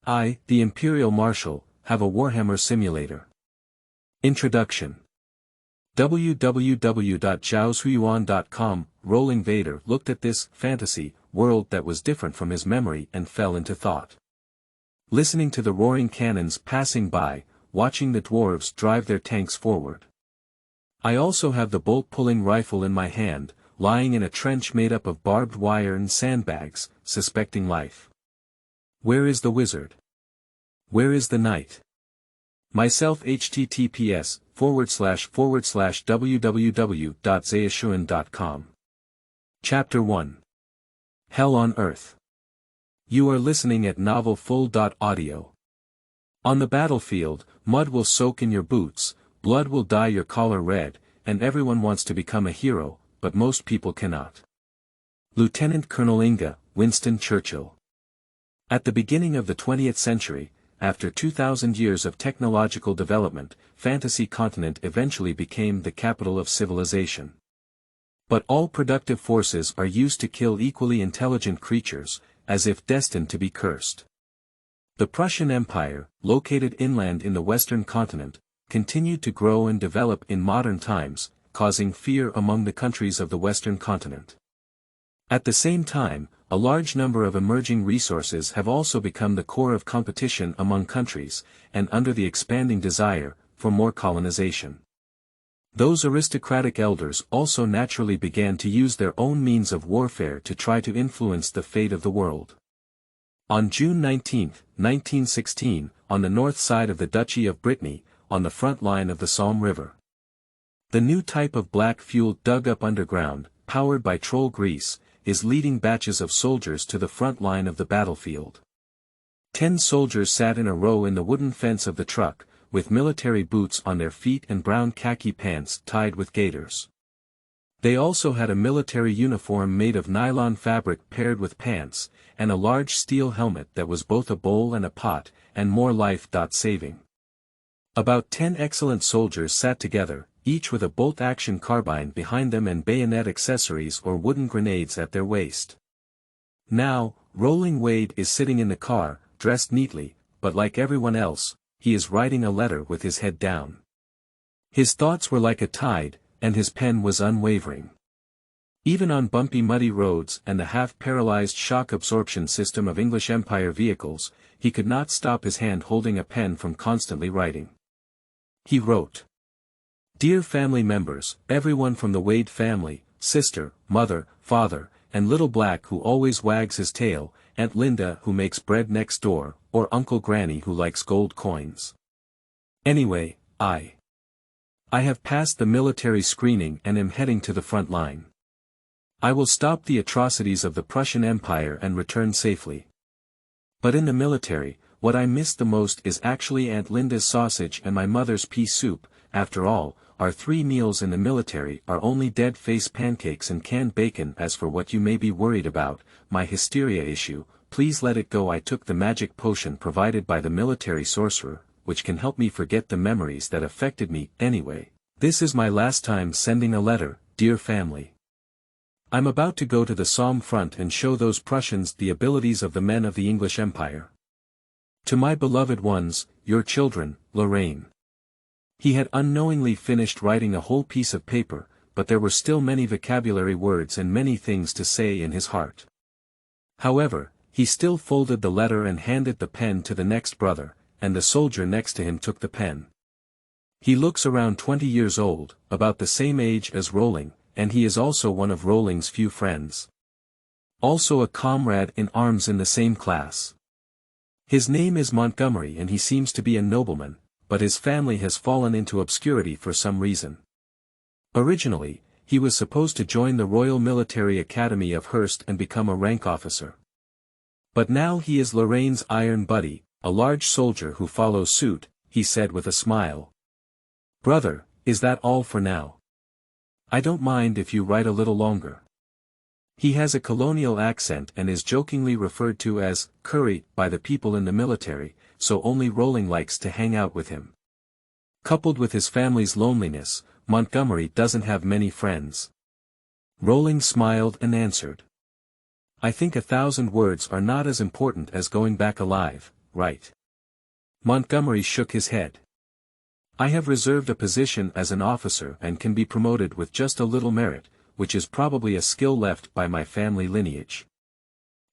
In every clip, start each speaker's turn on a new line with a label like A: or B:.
A: I, the Imperial Marshal, have a Warhammer Simulator. Introduction. www.zhaosuiyuan.com. Rowling Vader looked at this fantasy world that was different from his memory and fell into thought. Listening to the roaring cannons passing by, watching the dwarves drive their tanks forward. I also have the bolt-pulling rifle in my hand, lying in a trench made up of barbed wire and sandbags, suspecting life. Where is the wizard? Where is the knight? Myself https://www.zhaosuiyuan.com. Chapter 1. Hell on Earth. You are listening at Novel Full. Audio. On the battlefield, mud will soak in your boots, blood will dye your collar red, and everyone wants to become a hero, but most people cannot. Lieutenant Colonel Inga, Winston Churchill. At the beginning of the 20th century, after 2,000 years of technological development, Fantasy Continent eventually became the capital of civilization. But all productive forces are used to kill equally intelligent creatures, as if destined to be cursed. The Prussian Empire, located inland in the western continent, continued to grow and develop in modern times, causing fear among the countries of the western continent. At the same time, a large number of emerging resources have also become the core of competition among countries, and under the expanding desire for more colonization. Those aristocratic elders also naturally began to use their own means of warfare to try to influence the fate of the world. On June 19, 1916, on the north side of the Duchy of Brittany, on the front line of the Somme River, the new type of black fuel dug up underground, powered by troll grease, is leading batches of soldiers to the front line of the battlefield. 10 soldiers sat in a row in the wooden fence of the truck, with military boots on their feet and brown khaki pants tied with gaiters. They also had a military uniform made of nylon fabric paired with pants, and a large steel helmet that was both a bowl and a pot, and more life-saving. About 10 excellent soldiers sat together, each with a bolt-action carbine behind them and bayonet accessories or wooden grenades at their waist. Now, Rowling Wade is sitting in the car, dressed neatly, but like everyone else, he is writing a letter with his head down. His thoughts were like a tide, and his pen was unwavering. Even on bumpy muddy roads and the half-paralyzed shock absorption system of English Empire vehicles, he could not stop his hand holding a pen from constantly writing. He wrote. Dear family members, everyone from the Wade family, sister, mother, father, and little Black who always wags his tail, Aunt Linda who makes bread next door, or Uncle Granny who likes gold coins. Anyway, I have passed the military screening and am heading to the front line. I will stop the atrocities of the Prussian Empire and return safely. But in the military, what I miss the most is actually Aunt Linda's sausage and my mother's pea soup. After all, our 3 meals in the military are only dead face pancakes and canned bacon. As for what you may be worried about, my hysteria issue, please let it go. I took the magic potion provided by the military sorcerer, which can help me forget the memories that affected me. Anyway, this is my last time sending a letter, dear family. I'm about to go to the Somme front and show those Prussians the abilities of the men of the English Empire. To my beloved ones, your children, Lorraine. He had unknowingly finished writing a whole piece of paper, but there were still many vocabulary words and many things to say in his heart. However, he still folded the letter and handed the pen to the next brother, and the soldier next to him took the pen. He looks around 20 years old, about the same age as Rowling, and he is also one of Rowling's few friends. Also a comrade in arms in the same class. His name is Montgomery and he seems to be a nobleman, but his family has fallen into obscurity for some reason. Originally, he was supposed to join the Royal Military Academy of Hearst and become a rank officer. But now he is Lorraine's iron buddy, a large soldier who follows suit, he said with a smile. Brother, is that all for now? I don't mind if you write a little longer. He has a colonial accent and is jokingly referred to as Curry by the people in the military, so only Rowling likes to hang out with him. Coupled with his family's loneliness, Montgomery doesn't have many friends. Rowling smiled and answered. I think 1,000 words are not as important as going back alive, right. Montgomery shook his head. I have reserved a position as an officer and can be promoted with just a little merit, which is probably a skill left by my family lineage.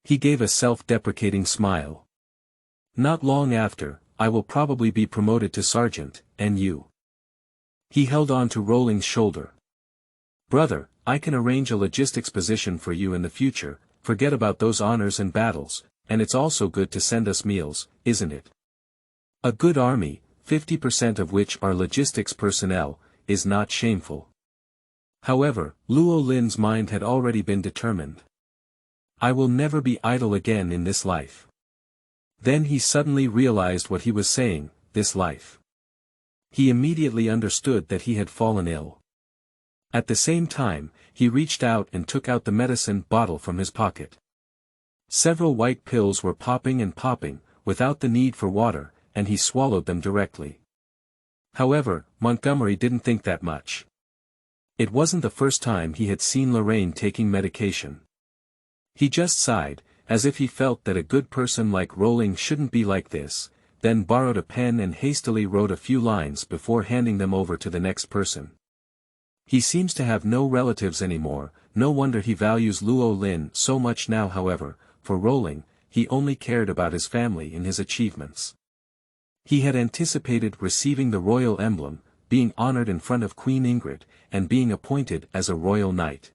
A: He gave a self-deprecating smile. Not long after, I will probably be promoted to sergeant, and you. He held on to Rowling's shoulder. Brother, I can arrange a logistics position for you in the future, forget about those honors and battles, and it's also good to send us meals, isn't it? A good army, 50% of which are logistics personnel, is not shameful. However, Luo Lin's mind had already been determined. I will never be idle again in this life. Then he suddenly realized what he was saying, this life. He immediately understood that he had fallen ill. At the same time, he reached out and took out the medicine bottle from his pocket. Several white pills were popping and popping, without the need for water, and he swallowed them directly. However, Montgomery didn't think that much. It wasn't the first time he had seen Lorraine taking medication. He just sighed, as if he felt that a good person like Rowling shouldn't be like this, then borrowed a pen and hastily wrote a few lines before handing them over to the next person. He seems to have no relatives anymore, no wonder he values Luo Lin so much now. However, for Rowling, he only cared about his family and his achievements. He had anticipated receiving the royal emblem, being honored in front of Queen Ingrid, and being appointed as a royal knight.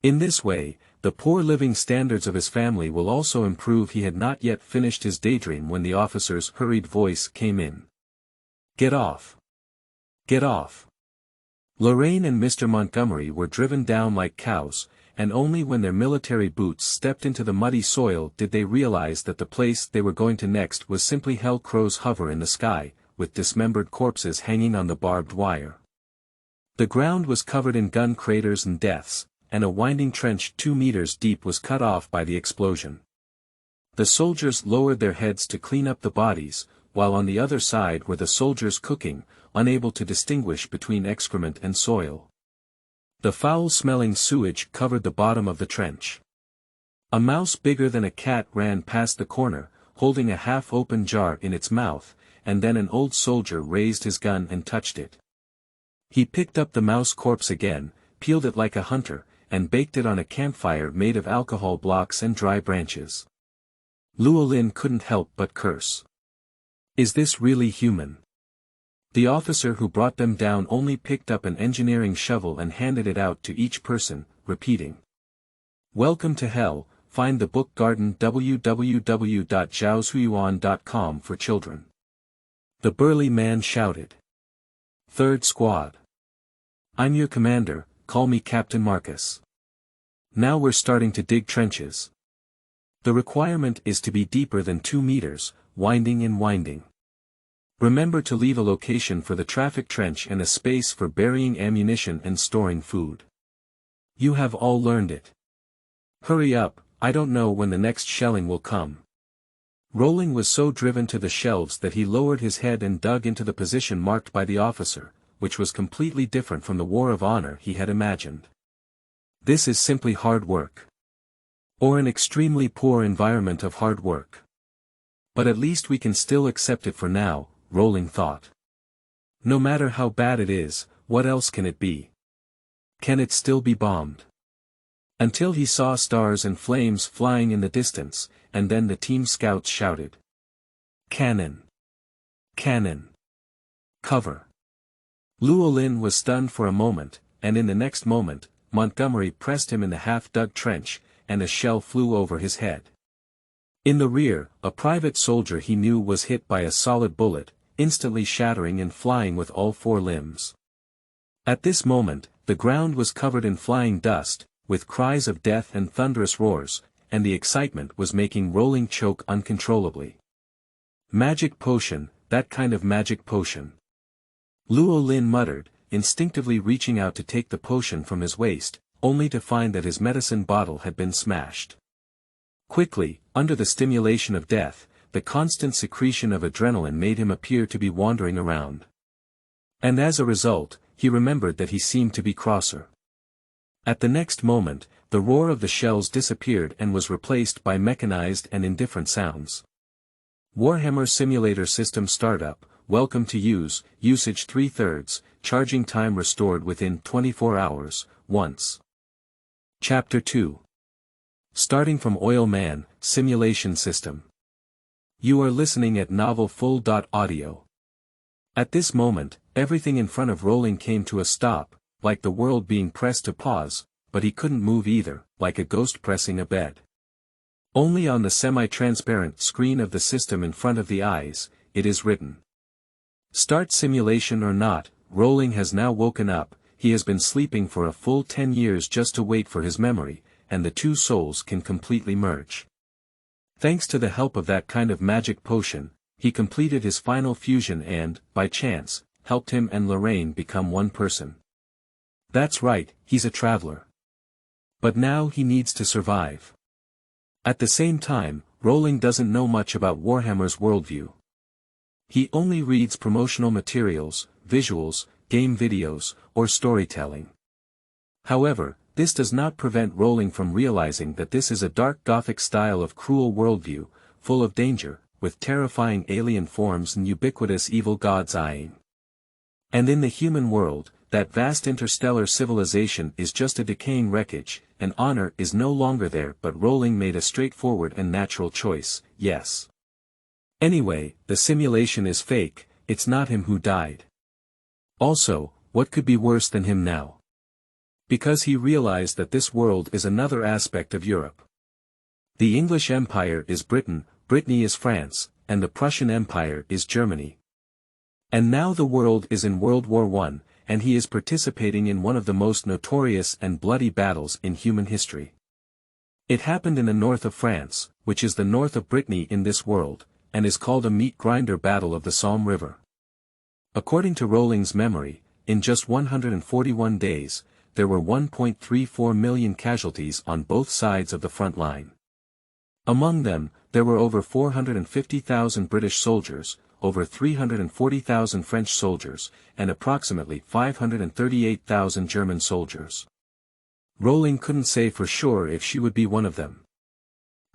A: In this way, the poor living standards of his family will also improve. He had not yet finished his daydream when the officer's hurried voice came in. Get off! Get off! Lorraine and Mr. Montgomery were driven down like cows, and only when their military boots stepped into the muddy soil did they realize that the place they were going to next was simply hell. Crows hover in the sky, with dismembered corpses hanging on the barbed wire. The ground was covered in gun craters and deaths, and a winding trench 2 meters deep was cut off by the explosion. The soldiers lowered their heads to clean up the bodies, while on the other side were the soldiers cooking, unable to distinguish between excrement and soil. The foul-smelling sewage covered the bottom of the trench. A mouse bigger than a cat ran past the corner, holding a half-open jar in its mouth, and then an old soldier raised his gun and touched it. He picked up the mouse corpse again, peeled it like a hunter, and baked it on a campfire made of alcohol blocks and dry branches. Luo Lin couldn't help but curse. Is this really human? The officer who brought them down only picked up an engineering shovel and handed it out to each person, repeating, "Welcome to hell, find the book garden www.zhaozuiyuan.com for children." The burly man shouted. "Third Squad. I'm your commander, call me Captain Marcus. Now we're starting to dig trenches. The requirement is to be deeper than 2 meters, winding and winding. Remember to leave a location for the traffic trench and a space for burying ammunition and storing food. You have all learned it. Hurry up, I don't know when the next shelling will come." Rowling was so driven to the shelves that he lowered his head and dug into the position marked by the officer, which was completely different from the war of honor he had imagined. This is simply hard work. Or an extremely poor environment of hard work. But at least we can still accept it for now, Rowling thought. No matter how bad it is, what else can it be? Can it still be bombed? Until he saw stars and flames flying in the distance, and then the team scouts shouted. "Cannon! Cannon! Cover!" Luo Lin was stunned for a moment, and in the next moment, Montgomery pressed him in the half-dug trench, and a shell flew over his head. In the rear, a private soldier he knew was hit by a solid bullet, instantly shattering and flying with all 4 limbs. At this moment, the ground was covered in flying dust, with cries of death and thunderous roars, and the excitement was making Rowling choke uncontrollably. Magic potion, that kind of magic potion. Luo Lin muttered, instinctively reaching out to take the potion from his waist, only to find that his medicine bottle had been smashed. Quickly, under the stimulation of death, the constant secretion of adrenaline made him appear to be wandering around. And as a result, he remembered that he seemed to be crosser. At the next moment, the roar of the shells disappeared and was replaced by mechanized and indifferent sounds. Warhammer Simulator System Startup, welcome to usage 3/3, charging time restored within 24 hours, once. Chapter 2. Starting from Oil Man, Simulation System. You are listening at novelfull.audio. At this moment, everything in front of Rowling came to a stop, like the world being pressed to pause, but he couldn't move either, like a ghost pressing a bed. Only on the semi-transparent screen of the system in front of the eyes, it is written. Start simulation or not, Rowling has now woken up. He has been sleeping for a full 10 years just to wait for his memory, and the two souls can completely merge. Thanks to the help of that kind of magic potion, he completed his final fusion and, by chance, helped him and Lorraine become one person. That's right, he's a traveler. But now he needs to survive. At the same time, Rowling doesn't know much about Warhammer's worldview. He only reads promotional materials, visuals, game videos, or storytelling. However, this does not prevent Rowling from realizing that this is a dark Gothic style of cruel worldview, full of danger, with terrifying alien forms and ubiquitous evil gods eyeing. And in the human world, that vast interstellar civilization is just a decaying wreckage, and honor is no longer there, but Rowling made a straightforward and natural choice, yes. Anyway, the simulation is fake, it's not him who died. Also, what could be worse than him now? Because he realized that this world is another aspect of Europe. The English Empire is Britain, Brittany is France, and the Prussian Empire is Germany. And now the world is in World War I, and he is participating in one of the most notorious and bloody battles in human history. It happened in the north of France, which is the north of Brittany in this world, and is called a meat grinder battle of the Somme River. According to Rowling's memory, in just 141 days, there were 1.34 million casualties on both sides of the front line. Among them, there were over 450,000 British soldiers, over 340,000 French soldiers, and approximately 538,000 German soldiers. Rowling couldn't say for sure if she would be one of them.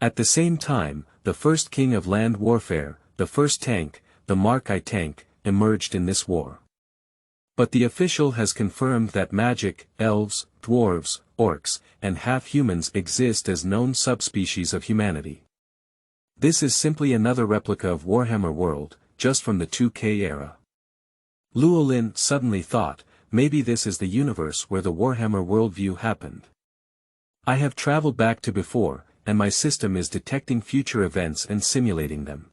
A: At the same time, the first king of land warfare, the first tank, the Mark I tank, emerged in this war. But the official has confirmed that magic, elves, dwarves, orcs, and half-humans exist as known subspecies of humanity. This is simply another replica of Warhammer World, just from the 2K era. Llewellyn suddenly thought, maybe this is the universe where the Warhammer worldview happened. I have traveled back to before, and my system is detecting future events and simulating them.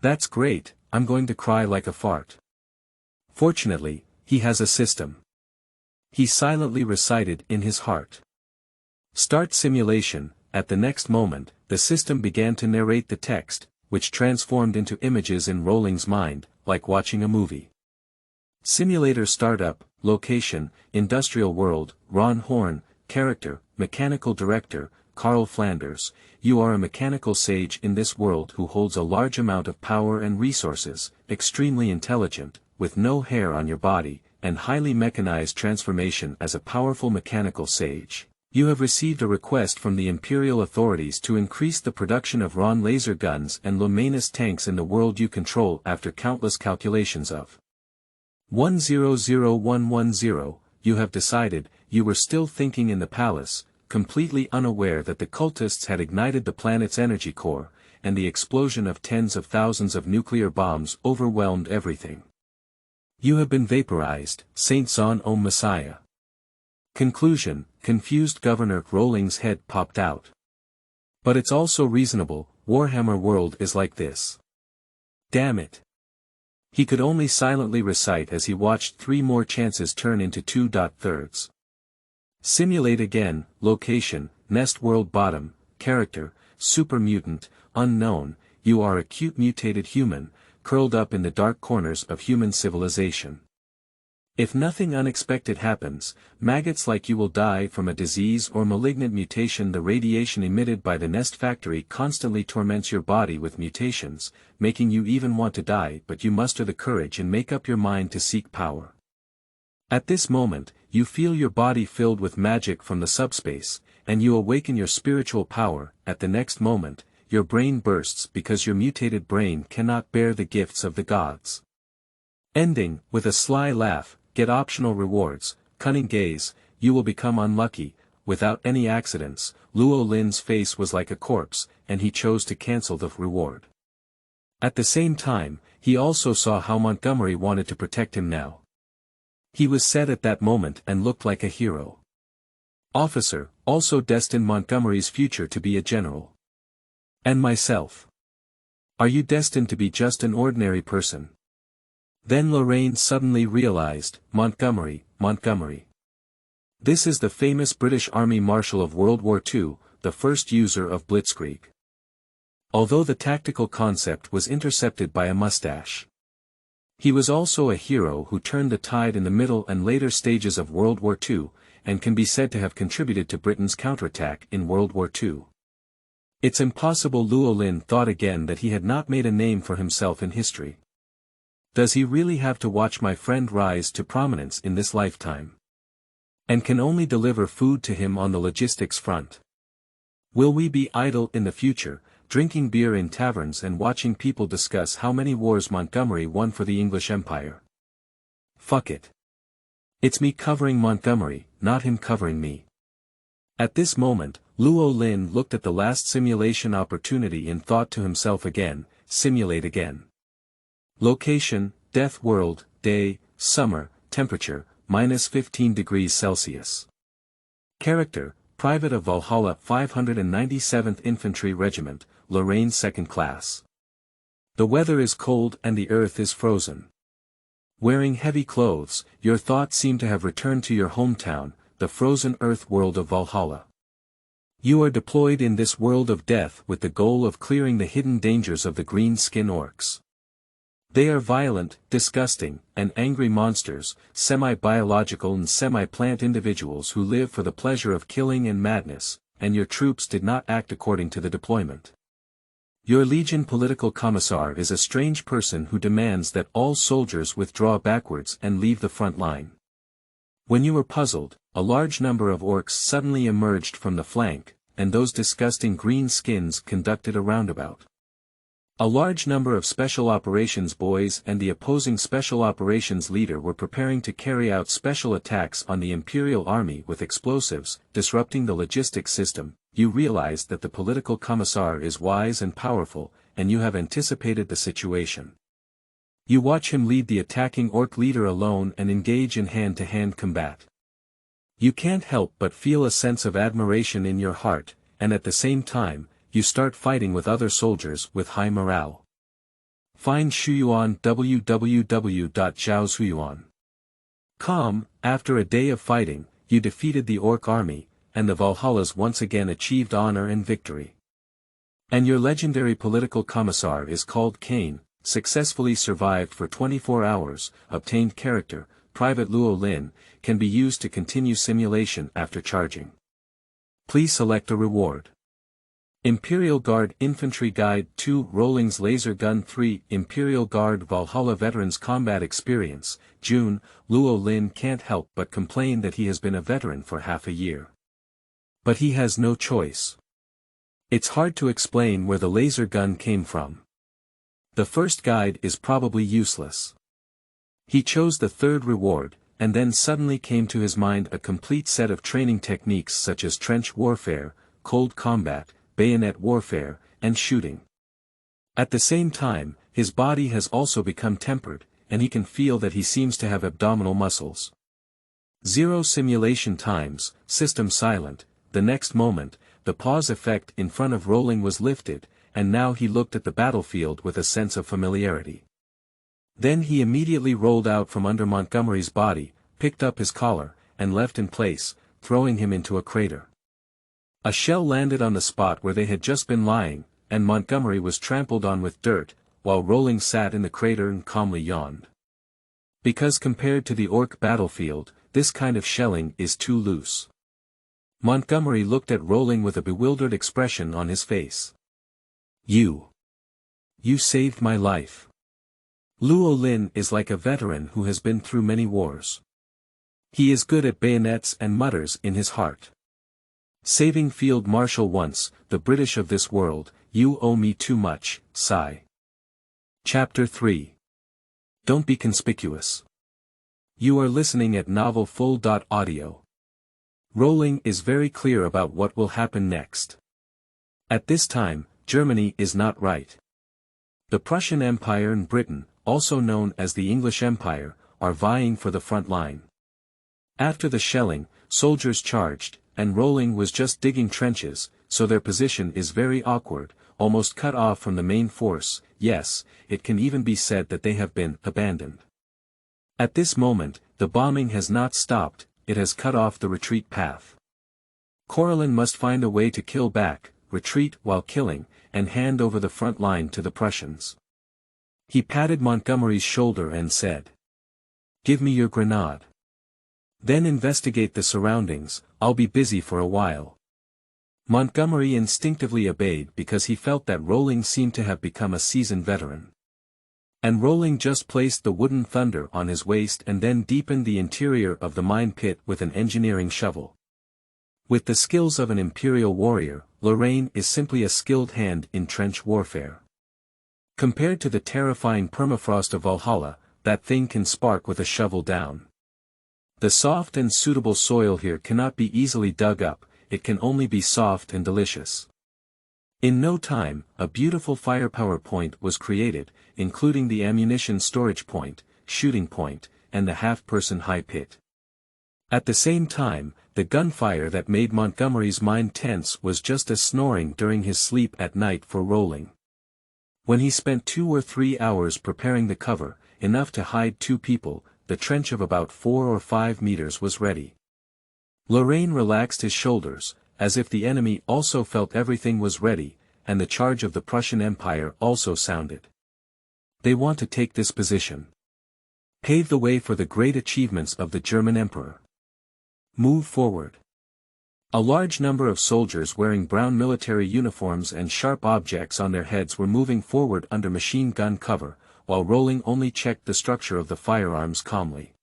A: That's great, I'm going to cry like a fart. Fortunately, he has a system. He silently recited in his heart. Start simulation. At the next moment, the system began to narrate the text, which transformed into images in Rowling's mind, like watching a movie. Simulator startup, location, industrial world, Ron Horn, character, mechanical director, Carl Flanders. You are a mechanical sage in this world who holds a large amount of power and resources, extremely intelligent, with no hair on your body, and highly mechanized transformation as a powerful mechanical sage. You have received a request from the Imperial authorities to increase the production of Ron laser guns and Luminous tanks in the world you control after countless calculations of 100110, you have decided. You were still thinking in the palace, completely unaware that the cultists had ignited the planet's energy core, and the explosion of tens of thousands of nuclear bombs overwhelmed everything. You have been vaporized, Saint Zon O Messiah. Conclusion, confused Governor Rowling's head popped out. But it's also reasonable, Warhammer World is like this. Damn it. He could only silently recite as he watched 3 more chances turn into 2/3. Simulate again, location, nest world bottom, character, super mutant, unknown. You are a cute mutated human, curled up in the dark corners of human civilization. If nothing unexpected happens, maggots like you will die from a disease or malignant mutation. The radiation emitted by the nest factory constantly torments your body with mutations, making you even want to die, but you muster the courage and make up your mind to seek power. At this moment, you feel your body filled with magic from the subspace, and you awaken your spiritual power. At the next moment, your brain bursts because your mutated brain cannot bear the gifts of the gods. Ending, with a sly laugh, get optional rewards, cunning gaze, you will become unlucky, without any accidents. Luo Lin's face was like a corpse, and he chose to cancel the reward. At the same time, he also saw how Montgomery wanted to protect him now. He was set at that moment and looked like a hero. Officer, also destined Montgomery's future to be a general. And myself. Are you destined to be just an ordinary person? Then Lorraine suddenly realized, Montgomery. This is the famous British Army Marshal of World War II, the first user of Blitzkrieg. Although the tactical concept was intercepted by a mustache. He was also a hero who turned the tide in the middle and later stages of World War II, and can be said to have contributed to Britain's counterattack in World War II. It's impossible. Luo Lin thought again that he had not made a name for himself in history. Does he really have to watch my friend rise to prominence in this lifetime? And can only deliver food to him on the logistics front? Will we be idle in the future, drinking beer in taverns and watching people discuss how many wars Montgomery won for the English Empire? Fuck it. It's me covering Montgomery, not him covering me. At this moment, Luo Lin looked at the last simulation opportunity and thought to himself again, simulate again. Location, Death World, day, summer, temperature, -15 degrees Celsius. Character, Private of Valhalla 597th Infantry Regiment, Lorraine 2nd Class. The weather is cold and the earth is frozen. Wearing heavy clothes, your thoughts seem to have returned to your hometown, the frozen earth world of Valhalla. You are deployed in this world of death with the goal of clearing the hidden dangers of the green-skin orcs. They are violent, disgusting, and angry monsters, semi-biological and semi-plant individuals who live for the pleasure of killing and madness, and your troops did not act according to the deployment. Your Legion political commissar is a strange person who demands that all soldiers withdraw backwards and leave the front line. When you were puzzled, a large number of orcs suddenly emerged from the flank, and those disgusting green skins conducted a roundabout. A large number of Special Operations boys and the opposing Special Operations leader were preparing to carry out special attacks on the Imperial Army with explosives, disrupting the logistics system. You realize that the political commissar is wise and powerful, and you have anticipated the situation. You watch him lead the attacking orc leader alone and engage in hand-to-hand combat. You can't help but feel a sense of admiration in your heart, and at the same time, you start fighting with other soldiers with high morale. Find Shuyuan www.zhaoshuyuan.com. After a day of fighting, you defeated the orc army, and the Valhallas once again achieved honor and victory. And your legendary political commissar is called Kane, successfully survived for 24 hours, obtained character, Private Luo Lin, can be used to continue simulation after charging. Please select a reward. Imperial Guard Infantry Guide 2 Rowling's Laser Gun 3 Imperial Guard Valhalla Veterans Combat Experience, June. Luo Lin can't help but complain that he has been a veteran for half a year. But he has no choice. It's hard to explain where the laser gun came from. The first guide is probably useless. He chose the third reward, and then suddenly came to his mind a complete set of training techniques such as trench warfare, cold combat, bayonet warfare, and shooting. At the same time, his body has also become tempered, and he can feel that he seems to have abdominal muscles. 0 simulation times, system silent. The next moment, the pause effect in front of Rowling was lifted, and now he looked at the battlefield with a sense of familiarity. Then he immediately rolled out from under Montgomery's body, picked up his collar, and left in place, throwing him into a crater. A shell landed on the spot where they had just been lying, and Montgomery was trampled on with dirt, while Rowling sat in the crater and calmly yawned. Because compared to the orc battlefield, this kind of shelling is too loose. Montgomery looked at Rowling with a bewildered expression on his face. You saved my life. Luo Lin is like a veteran who has been through many wars. He is good at bayonets and mutters in his heart. Saving Field Marshal once, the British of this world, You owe me too much, sigh. Chapter 3. Don't be conspicuous. You are listening at novelfull.audio. Rowling is very clear about what will happen next. At this time, Germany is not right. The Prussian Empire and Britain, also known as the English Empire, are vying for the front line. After the shelling, soldiers charged, and Rowling was just digging trenches, so their position is very awkward, almost cut off from the main force. Yes, it can even be said that they have been abandoned. At this moment, the bombing has not stopped, it has cut off the retreat path. Corporal must find a way to kill back, retreat while killing, and hand over the front line to the Prussians. He patted Montgomery's shoulder and said, "Give me your grenade. Then investigate the surroundings, I'll be busy for a while." Montgomery instinctively obeyed because he felt that Rowling seemed to have become a seasoned veteran. And Rowling just placed the wooden thunder on his waist and then deepened the interior of the mine pit with an engineering shovel. With the skills of an Imperial warrior, Lorraine is simply a skilled hand in trench warfare. Compared to the terrifying permafrost of Valhalla, that thing can spark with a shovel down. The soft and suitable soil here cannot be easily dug up, it can only be soft and delicious. In no time, a beautiful firepower point was created, including the ammunition storage point, shooting point, and the half-person high pit. At the same time, the gunfire that made Montgomery's mind tense was just as snoring during his sleep at night for Rowling. When he spent 2 or 3 hours preparing the cover, enough to hide 2 people, the trench of about 4 or 5 meters was ready. Lorraine relaxed his shoulders, as if the enemy also felt everything was ready, and the charge of the Prussian Empire also sounded. They want to take this position. Pave the way for the great achievements of the German Emperor. Move forward. A large number of soldiers wearing brown military uniforms and sharp objects on their heads were moving forward under machine gun cover, while Rowling only checked the structure of the firearms calmly.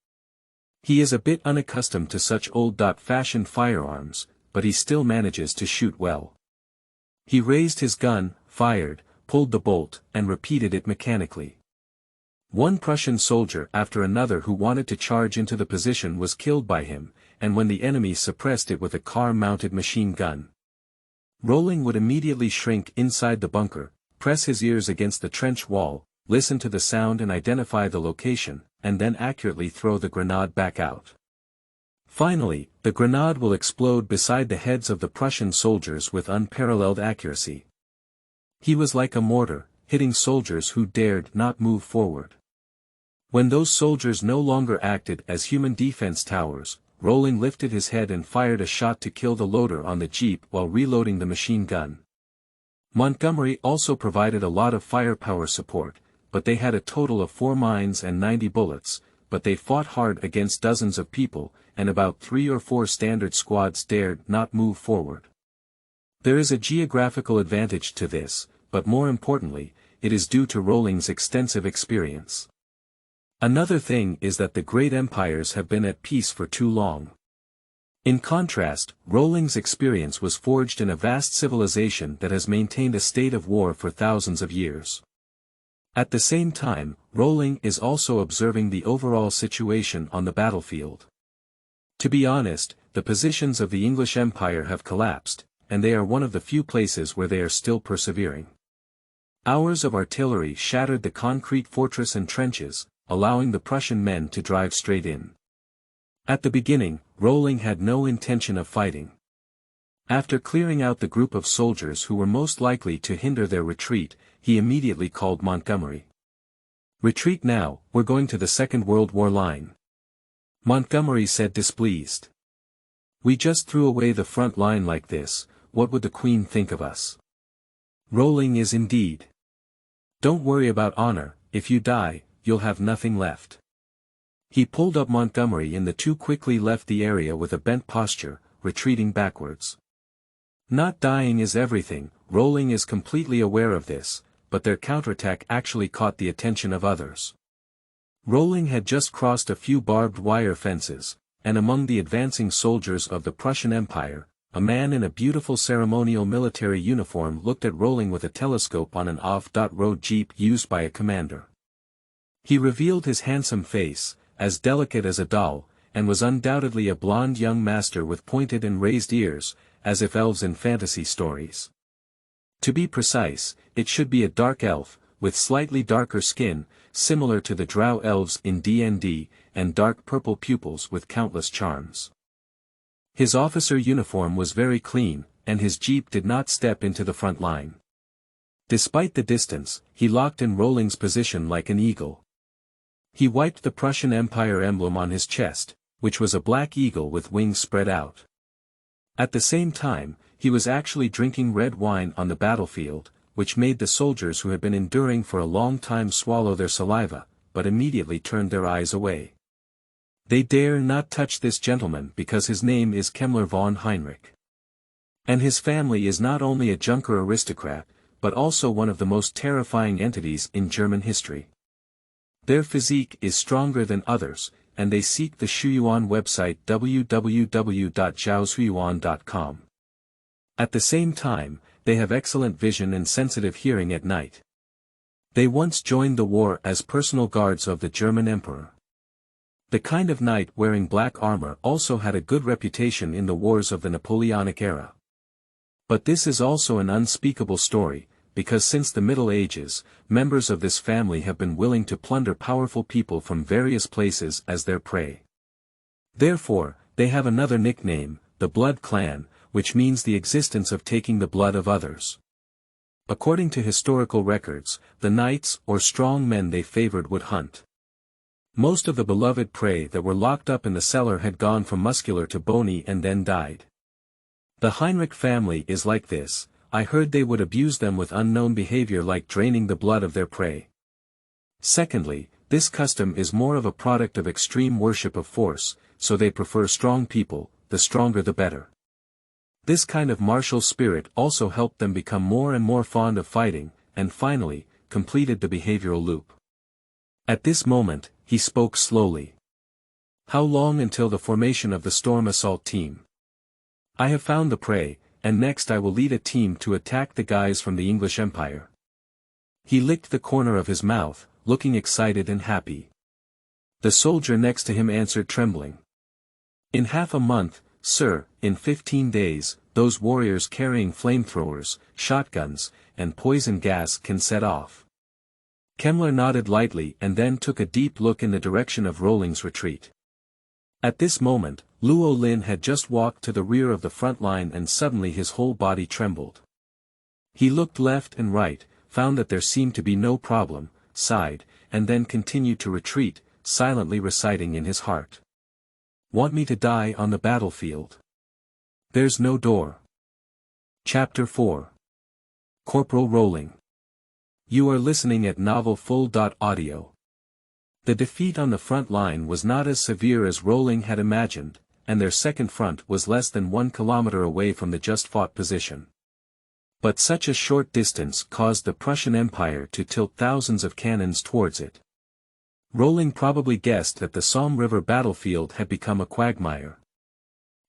A: He is a bit unaccustomed to such old-fashioned firearms, but he still manages to shoot well. He raised his gun, fired, pulled the bolt, and repeated it mechanically. One Prussian soldier after another who wanted to charge into the position was killed by him, and when the enemy suppressed it with a car-mounted machine gun. Rowling would immediately shrink inside the bunker, press his ears against the trench wall, listen to the sound and identify the location, and then accurately throw the grenade back out. Finally, the grenade will explode beside the heads of the Prussian soldiers with unparalleled accuracy. He was like a mortar, hitting soldiers who dared not move forward. When those soldiers no longer acted as human defense towers, Rowling lifted his head and fired a shot to kill the loader on the jeep while reloading the machine gun. Montgomery also provided a lot of firepower support, but they had a total of 4 mines and 90 bullets, but they fought hard against dozens of people, and about 3 or 4 standard squads dared not move forward. There is a geographical advantage to this, but more importantly, it is due to Rowling's extensive experience. Another thing is that the great empires have been at peace for too long. In contrast, Rowling's experience was forged in a vast civilization that has maintained a state of war for thousands of years. At the same time, Rowling is also observing the overall situation on the battlefield. To be honest, the positions of the English Empire have collapsed, and they are one of the few places where they are still persevering. Hours of artillery shattered the concrete fortress and trenches, allowing the Prussian men to drive straight in. At the beginning, Rowling had no intention of fighting. After clearing out the group of soldiers who were most likely to hinder their retreat, he immediately called Montgomery. "Retreat now, we're going to the Second World War line." Montgomery said displeased. "We just threw away the front line like this, what would the Queen think of us?" Rowling is indeed. "Don't worry about honor, if you die, you'll have nothing left." He pulled up Montgomery and the two quickly left the area with a bent posture, retreating backwards. Not dying is everything, Rowling is completely aware of this, but their counterattack actually caught the attention of others. Rowling had just crossed a few barbed wire fences, and among the advancing soldiers of the Prussian Empire, a man in a beautiful ceremonial military uniform looked at Rowling with a telescope on an off-road jeep used by a commander. He revealed his handsome face, as delicate as a doll, and was undoubtedly a blonde young master with pointed and raised ears, as if elves in fantasy stories. To be precise, it should be a dark elf, with slightly darker skin, similar to the drow elves in D&D, and dark purple pupils with countless charms. His officer uniform was very clean, and his jeep did not step into the front line. Despite the distance, he locked in Rowling's position like an eagle. He wiped the Prussian Empire emblem on his chest, which was a black eagle with wings spread out. At the same time, he was actually drinking red wine on the battlefield, which made the soldiers who had been enduring for a long time swallow their saliva, but immediately turned their eyes away. They dare not touch this gentleman because his name is Kemmler von Heinrich. And his family is not only a Junker aristocrat, but also one of the most terrifying entities in German history. Their physique is stronger than others, and they seek the Shuyuan website www.zhaoshuyuan.com. At the same time, they have excellent vision and sensitive hearing at night. They once joined the war as personal guards of the German emperor. The kind of knight wearing black armor also had a good reputation in the wars of the Napoleonic era. But this is also an unspeakable story, because since the Middle Ages, members of this family have been willing to plunder powerful people from various places as their prey. Therefore, they have another nickname, the Blood Clan, which means the existence of taking the blood of others. According to historical records, the knights or strong men they favored would hunt. Most of the beloved prey that were locked up in the cellar had gone from muscular to bony and then died. The Heinrich family is like this. I heard they would abuse them with unknown behavior like draining the blood of their prey. Secondly, this custom is more of a product of extreme worship of force, so they prefer strong people, the stronger the better. This kind of martial spirit also helped them become more and more fond of fighting, and finally, completed the behavioral loop. At this moment, he spoke slowly. How long until the formation of the storm assault team? I have found the prey, and next I will lead a team to attack the guys from the English Empire. He licked the corner of his mouth, looking excited and happy. The soldier next to him answered trembling. In half a month, sir, in 15 days, those warriors carrying flamethrowers, shotguns, and poison gas can set off. Kemmler nodded lightly and then took a deep look in the direction of Rowling's retreat. At this moment, Luo Lin had just walked to the rear of the front line and suddenly his whole body trembled. He looked left and right, found that there seemed to be no problem, sighed, and then continued to retreat, silently reciting in his heart. Want me to die on the battlefield? There's no door. Chapter 4. Corporal Rowling. You are listening at novelfull.audio. The defeat on the front line was not as severe as Rowling had imagined, and their second front was less than 1 kilometer away from the just-fought position. But such a short distance caused the Prussian Empire to tilt thousands of cannons towards it. Rowling probably guessed that the Somme River battlefield had become a quagmire.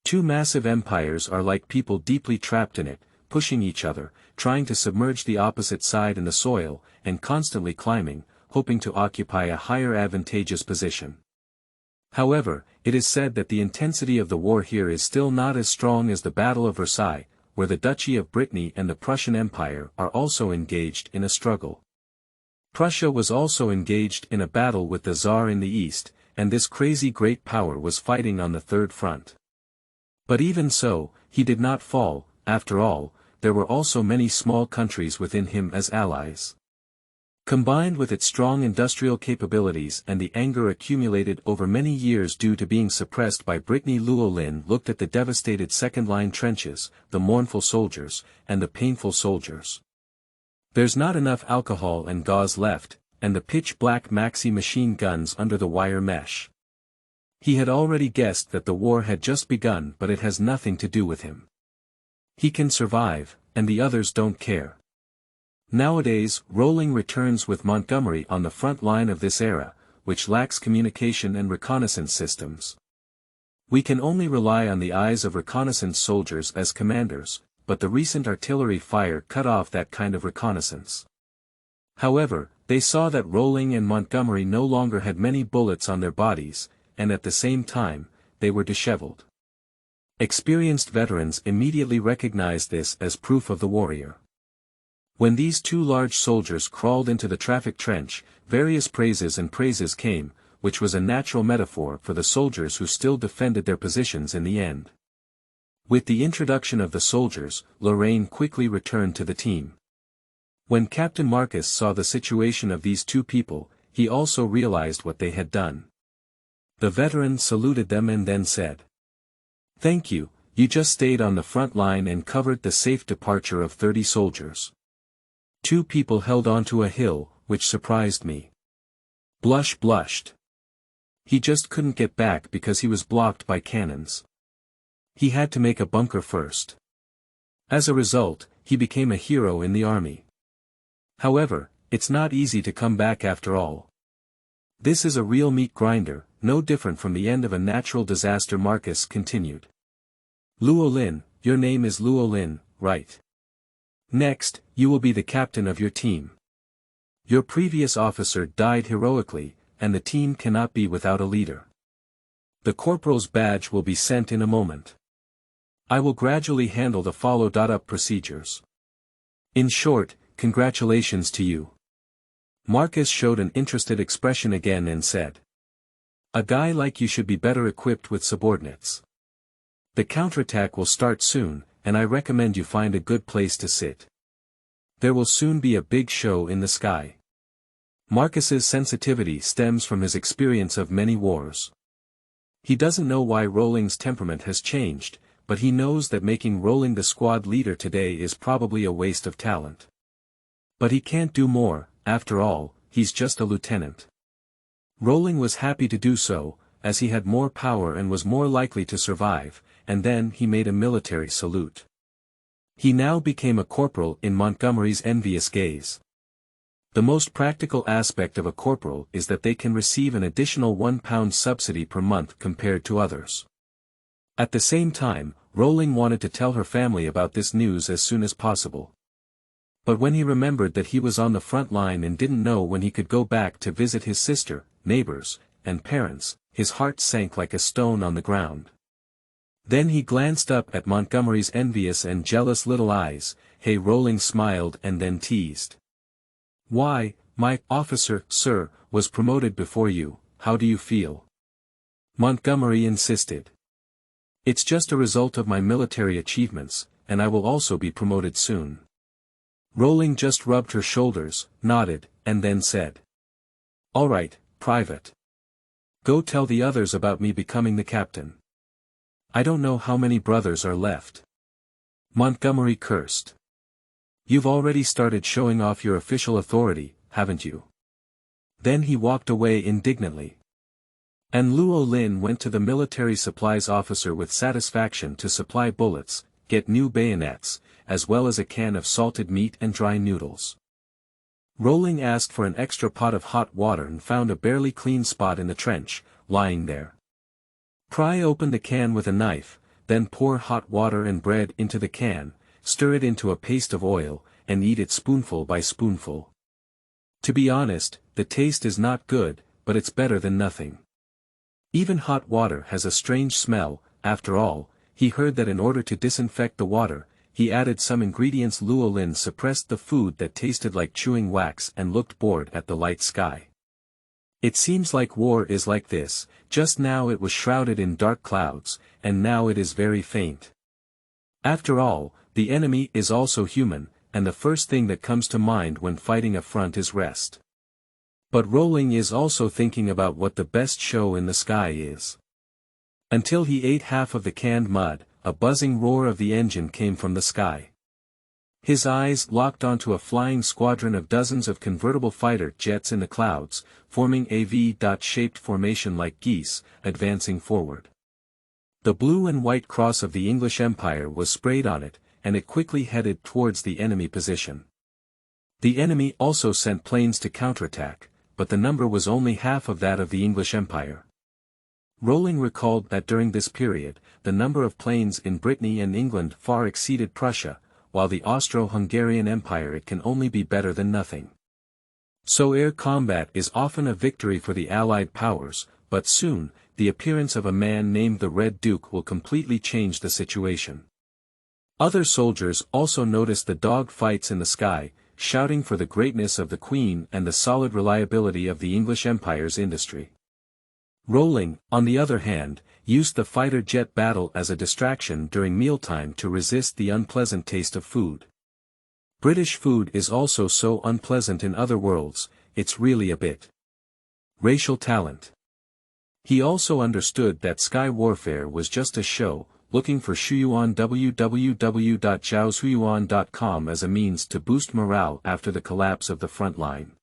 A: Two massive empires are like people deeply trapped in it, pushing each other, trying to submerge the opposite side in the soil, and constantly climbing, hoping to occupy a higher advantageous position. However, it is said that the intensity of the war here is still not as strong as the Battle of Versailles, where the Duchy of Brittany and the Prussian Empire are also engaged in a struggle. Prussia was also engaged in a battle with the Tsar in the east, and this crazy great power was fighting on the third front. But even so, he did not fall. After all, there were also many small countries within him as allies. Combined with its strong industrial capabilities and the anger accumulated over many years due to being suppressed by Brittany, Luo Lin looked at the devastated second-line trenches, the mournful soldiers, and the painful soldiers. There's not enough alcohol and gauze left, and the pitch-black maxi machine guns under the wire mesh. He had already guessed that the war had just begun, but it has nothing to do with him. He can survive, and the others don't care. Nowadays, Rowling returns with Montgomery on the front line of this era, which lacks communication and reconnaissance systems. We can only rely on the eyes of reconnaissance soldiers as commanders, but the recent artillery fire cut off that kind of reconnaissance. However, they saw that Rowling and Montgomery no longer had many bullets on their bodies, and at the same time, they were disheveled. Experienced veterans immediately recognized this as proof of the warrior. When these two large soldiers crawled into the traffic trench, various praises came, which was a natural metaphor for the soldiers who still defended their positions in the end. With the introduction of the soldiers, Lorraine quickly returned to the team. When Captain Marcus saw the situation of these two people, he also realized what they had done. The veteran saluted them and then said, "Thank you, you just stayed on the front line and covered the safe departure of 30 soldiers. 2 people held onto a hill, which surprised me." Blush blushed. He just couldn't get back because he was blocked by cannons. He had to make a bunker first. As a result, he became a hero in the army. However, it's not easy to come back after all. This is a real meat grinder, no different from the end of a natural disaster. Marcus continued. "Luolin, your name is Luolin, right? Next, you will be the captain of your team. Your previous officer died heroically, and the team cannot be without a leader. The corporal's badge will be sent in a moment. I will gradually handle the follow-up procedures. In short, congratulations to you." Marcus showed an interested expression again and said, "A guy like you should be better equipped with subordinates. The counterattack will start soon, and I recommend you find a good place to sit. There will soon be a big show in the sky." Marcus's sensitivity stems from his experience of many wars. He doesn't know why Rowling's temperament has changed, but he knows that making Rowling the squad leader today is probably a waste of talent. But he can't do more, after all, he's just a lieutenant. Rowling was happy to do so, as he had more power and was more likely to survive, and then he made a military salute. He now became a corporal in Montgomery's envious gaze. The most practical aspect of a corporal is that they can receive an additional £1 subsidy per month compared to others. At the same time, Rowling wanted to tell her family about this news as soon as possible. But when he remembered that he was on the front line and didn't know when he could go back to visit his sister, neighbors, and parents, his heart sank like a stone on the ground. Then he glanced up at Montgomery's envious and jealous little eyes. Hey, Rowling smiled and then teased. "Why, my officer, sir, was promoted before you, how do you feel?" Montgomery insisted. "It's just a result of my military achievements, and I will also be promoted soon." Rowling just rubbed her shoulders, nodded, and then said, "All right, Private. Go tell the others about me becoming the captain. I don't know how many brothers are left." Montgomery cursed. "You've already started showing off your official authority, haven't you?" Then he walked away indignantly. And Luolin went to the military supplies officer with satisfaction to supply bullets, get new bayonets, as well as a can of salted meat and dry noodles. Rowling asked for an extra pot of hot water and found a barely clean spot in the trench, lying there. Pry opened the can with a knife, then pour hot water and bread into the can, stir it into a paste of oil, and eat it spoonful by spoonful. To be honest, the taste is not good, but it's better than nothing. Even hot water has a strange smell. After all, he heard that in order to disinfect the water, he added some ingredients. Luolin suppressed the food that tasted like chewing wax and looked bored at the light sky. It seems like war is like this. Just now it was shrouded in dark clouds, and now it is very faint. After all, the enemy is also human, and the first thing that comes to mind when fighting a front is rest. But Rowling is also thinking about what the best show in the sky is. Until he ate half of the canned mud, a buzzing roar of the engine came from the sky. His eyes locked onto a flying squadron of dozens of convertible fighter jets in the clouds, forming a V-shaped formation like geese, advancing forward. The blue and white cross of the English Empire was sprayed on it, and it quickly headed towards the enemy position. The enemy also sent planes to counterattack, but the number was only half of that of the English Empire. Rowling recalled that during this period, the number of planes in Brittany and England far exceeded Prussia, while the Austro-Hungarian Empire it can only be better than nothing. So air combat is often a victory for the Allied powers, but soon, the appearance of a man named the Red Duke will completely change the situation. Other soldiers also noticed the dog fights in the sky, shouting for the greatness of the Queen and the solid reliability of the English Empire's industry. Rowling, on the other hand, used the fighter jet battle as a distraction during mealtime to resist the unpleasant taste of food. British food is also so unpleasant in other worlds, it's really a bit. Racial talent. He also understood that sky warfare was just a show, looking for Shuyuan www.zhaoshuyuan.com as a means to boost morale after the collapse of the front line.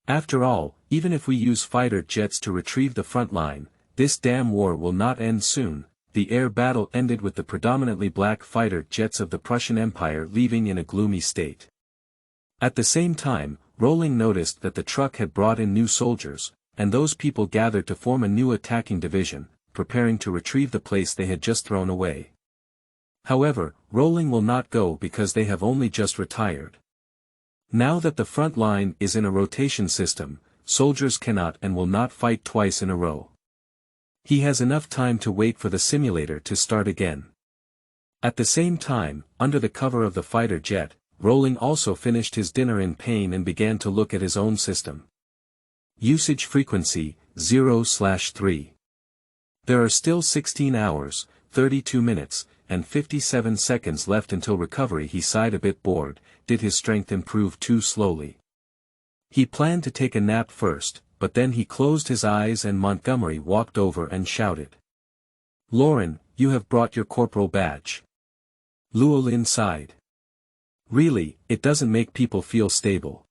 A: After all, even if we use fighter jets to retrieve the front line, this damn war will not end soon. The air battle ended with the predominantly black fighter jets of the Prussian Empire leaving in a gloomy state. At the same time, Rowling noticed that the truck had brought in new soldiers, and those people gathered to form a new attacking division, preparing to retrieve the place they had just thrown away. However, Rowling will not go because they have only just retired. Now that the front line is in a rotation system, soldiers cannot and will not fight twice in a row. He has enough time to wait for the simulator to start again. At the same time, under the cover of the fighter jet, Rowling also finished his dinner in pain and began to look at his own system. Usage frequency, 0/3. There are still 16 hours, 32 minutes, and 57 seconds left until recovery. He sighed, a bit bored. Did his strength improve too slowly? He planned to take a nap first, but then he closed his eyes and Montgomery walked over and shouted. "Lauren, you have brought your corporal badge." Llewellyn sighed. "Really, it doesn't make people feel stable."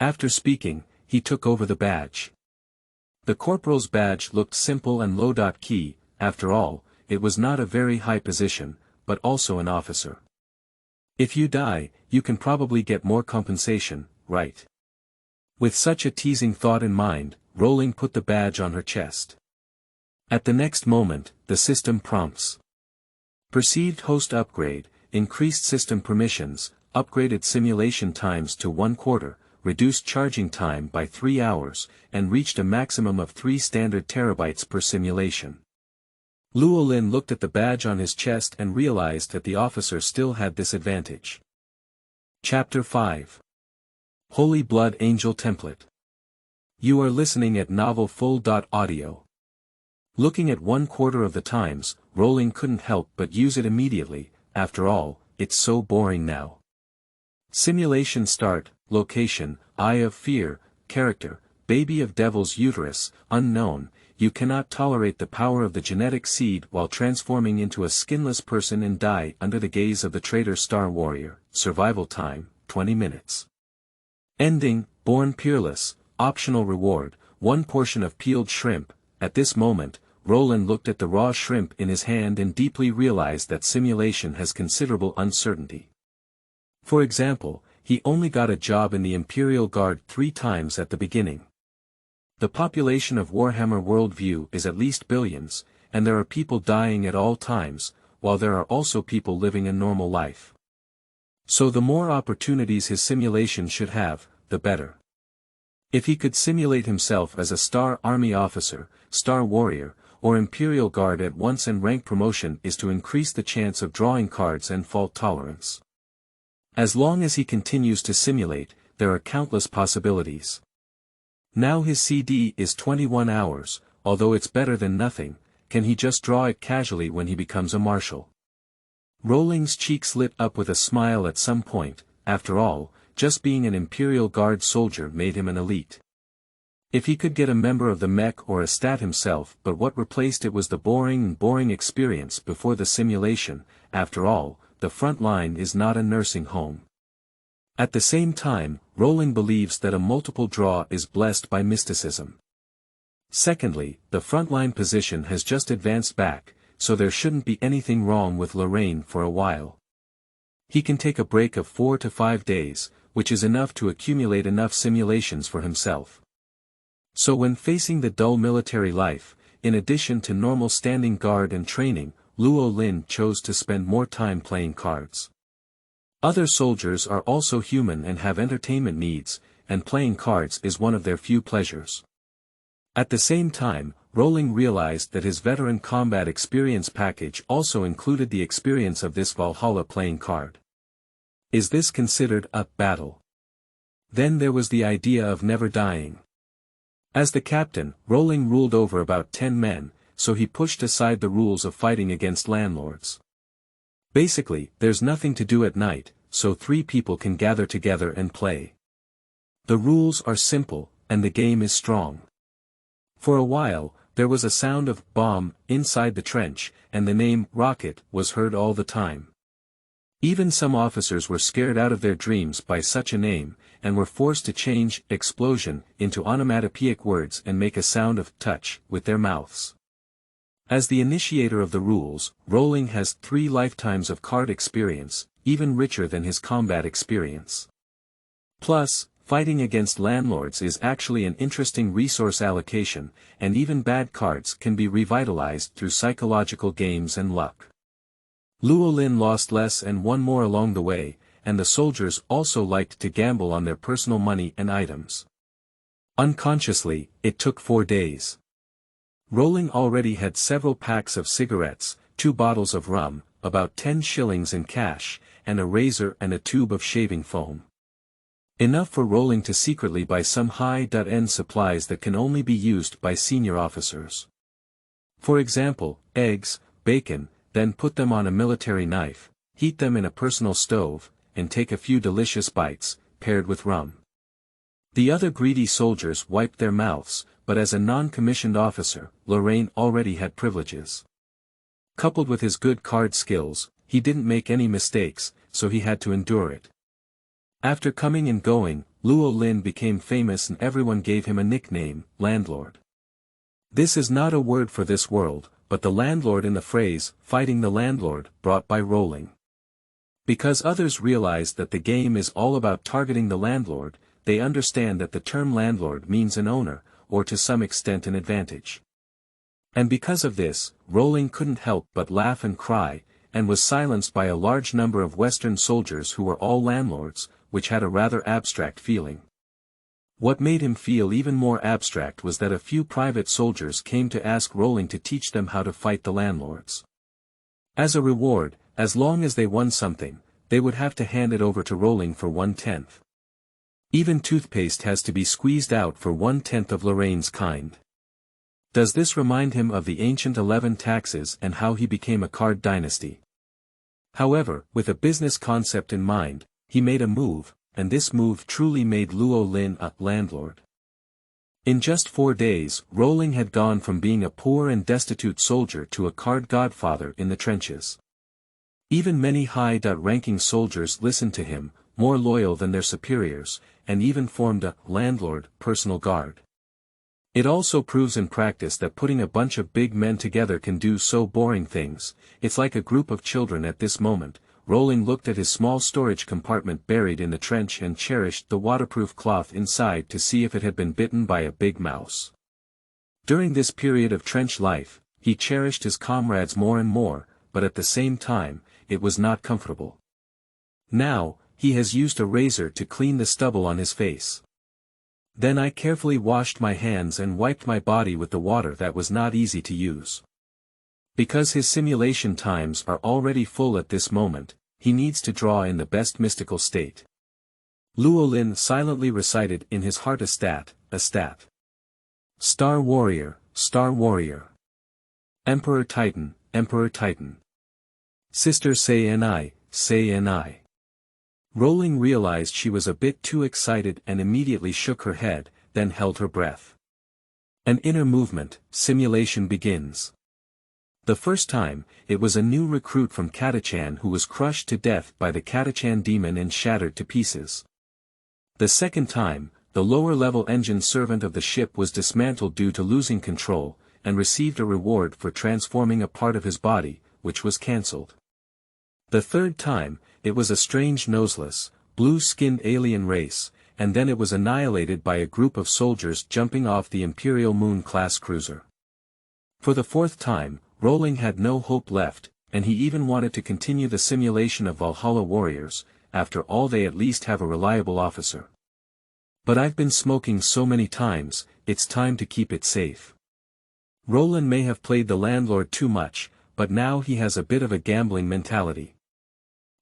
A: After speaking, he took over the badge. The corporal's badge looked simple and low-key. After all, it was not a very high position, but also an officer. If you die, you can probably get more compensation, right? With such a teasing thought in mind, Rowling put the badge on her chest. At the next moment, the system prompts. Perceived host upgrade, increased system permissions, upgraded simulation times to 1/4, reduced charging time by 3 hours, and reached a maximum of 3 standard terabytes per simulation. Llewellyn looked at the badge on his chest and realized that the officer still had this advantage. Chapter 5. Holy Blood Angel Template. You are listening at novelfull.audio. Looking at 1/4 of the times, Rowling couldn't help but use it immediately. After all, it's so boring now. Simulation start, location, Eye of Fear, character, baby of Devil's Uterus, unknown. You cannot tolerate the power of the genetic seed while transforming into a skinless person and die under the gaze of the traitor Star Warrior. Survival time, 20 minutes. Ending, Born Peerless, optional reward, 1 portion of peeled shrimp. At this moment, Rowling looked at the raw shrimp in his hand and deeply realized that simulation has considerable uncertainty. For example, he only got a job in the Imperial Guard 3 times at the beginning. The population of Warhammer Worldview is at least billions, and there are people dying at all times, while there are also people living a normal life. So the more opportunities his simulation should have, the better. If he could simulate himself as a Star Army officer, Star Warrior, or Imperial Guard at once, and rank promotion is to increase the chance of drawing cards and fault tolerance. As long as he continues to simulate, there are countless possibilities. Now his CD is 21 hours, although it's better than nothing. Can he just draw it casually when he becomes a marshal? Rowling's cheeks lit up with a smile at some point. After all, just being an Imperial Guard soldier made him an elite. If he could get a member of the mech or a stat himself, but what replaced it was the boring experience before the simulation. After all, the front line is not a nursing home. At the same time, Rowling believes that a multiple draw is blessed by mysticism. Secondly, the frontline position has just advanced back, so there shouldn't be anything wrong with Lorraine for a while. He can take a break of 4 to 5 days, which is enough to accumulate enough simulations for himself. So when facing the dull military life, in addition to normal standing guard and training, Luo Lin chose to spend more time playing cards. Other soldiers are also human and have entertainment needs, and playing cards is one of their few pleasures. At the same time, Rowling realized that his veteran combat experience package also included the experience of this Valhalla playing card. Is this considered a battle? Then there was the idea of never dying. As the captain, Rowling ruled over about 10 men, so he pushed aside the rules of fighting against landlords. Basically, there's nothing to do at night, so 3 people can gather together and play. The rules are simple, and the game is strong. For a while, there was a sound of bomb inside the trench, and the name rocket was heard all the time. Even some officers were scared out of their dreams by such a name, and were forced to change explosion into onomatopoeic words and make a sound of touch with their mouths. As the initiator of the rules, Rowling has 3 lifetimes of card experience, even richer than his combat experience. Plus, fighting against landlords is actually an interesting resource allocation, and even bad cards can be revitalized through psychological games and luck. Luo Lin lost less and won more along the way, and the soldiers also liked to gamble on their personal money and items. Unconsciously, it took 4 days. Rowling already had several packs of cigarettes, 2 bottles of rum, about 10 shillings in cash, and a razor and a tube of shaving foam. Enough for Rowling to secretly buy some high-end supplies that can only be used by senior officers. For example, eggs, bacon, then put them on a military knife, heat them in a personal stove, and take a few delicious bites, paired with rum. The other greedy soldiers wiped their mouths, but as a non-commissioned officer, Lorraine already had privileges. Coupled with his good card skills, he didn't make any mistakes, so he had to endure it. After coming and going, Luo Lin became famous and everyone gave him a nickname, Landlord. This is not a word for this world, but the landlord in the phrase, fighting the landlord, brought by Rowling. Because others realize that the game is all about targeting the landlord, they understand that the term landlord means an owner, or to some extent an advantage. And because of this, Rowling couldn't help but laugh and cry, and was silenced by a large number of Western soldiers who were all landlords, which had a rather abstract feeling. What made him feel even more abstract was that a few private soldiers came to ask Rowling to teach them how to fight the landlords. As a reward, as long as they won something, they would have to hand it over to Rowling for 1/10. Even toothpaste has to be squeezed out for 1/10 of Lorraine's kind. Does this remind him of the ancient 11 taxes and how he became a card dynasty? However, with a business concept in mind, he made a move, and this move truly made Luo Lin a landlord. In just 4 days, Rowling had gone from being a poor and destitute soldier to a card godfather in the trenches. Even many high-ranking soldiers listened to him, more loyal than their superiors, and even formed a landlord personal guard. It also proves in practice that putting a bunch of big men together can do so boring things. It's like a group of children at this moment. Rowling looked at his small storage compartment buried in the trench and cherished the waterproof cloth inside to see if it had been bitten by a big mouse. During this period of trench life, he cherished his comrades more and more, but at the same time, it was not comfortable. Now, he has used a razor to clean the stubble on his face. Then I carefully washed my hands and wiped my body with the water that was not easy to use. Because his simulation times are already full at this moment, he needs to draw in the best mystical state. Luo Lin silently recited in his heart a stat. Star Warrior, Star Warrior. Emperor Titan, Emperor Titan. Sister say and say and Rowling realized she was a bit too excited and immediately shook her head, then held her breath. An inner movement, simulation begins. The first time, it was a new recruit from Catachan who was crushed to death by the Catachan demon and shattered to pieces. The second time, the lower-level engine servant of the ship was dismantled due to losing control, and received a reward for transforming a part of his body, which was cancelled. The third time, it was a strange noseless, blue-skinned alien race, and then it was annihilated by a group of soldiers jumping off the Imperial Moon-class cruiser. For the fourth time, Rowling had no hope left, and he even wanted to continue the simulation of Valhalla warriors. After all, they at least have a reliable officer. But I've been smoking so many times, it's time to keep it safe. Rowling may have played the landlord too much, but now he has a bit of a gambling mentality.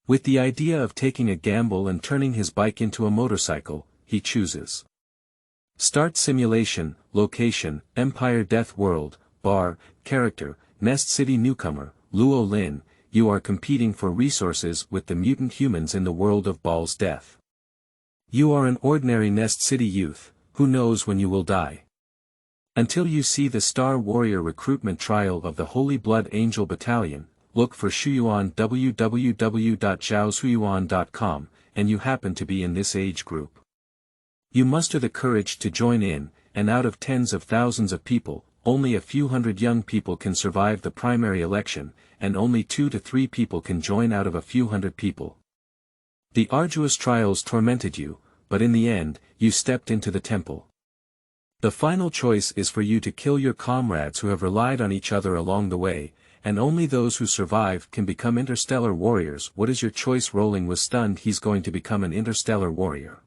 A: With the idea of taking a gamble and turning his bike into a motorcycle, he chooses. Start simulation, location, Empire Death World, bar, character, Nest City newcomer, Luo Lin. You are competing for resources with the mutant humans in the world of Baal's death. You are an ordinary Nest City youth, who knows when you will die. Until you see the Star Warrior recruitment trial of the Holy Blood Angel Battalion, look for Shuyuan www.zhaoshuyuan.com, and you happen to be in this age group. You muster the courage to join in, and out of tens of thousands of people, only a few hundred young people can survive the primary election, and only 2 to 3 people can join out of a few hundred people. The arduous trials tormented you, but in the end, you stepped into the temple. The final choice is for you to kill your comrades who have relied on each other along the way, and only those who survive can become interstellar warriors. What is your choice? Rowling was stunned. He's going to become an interstellar warrior.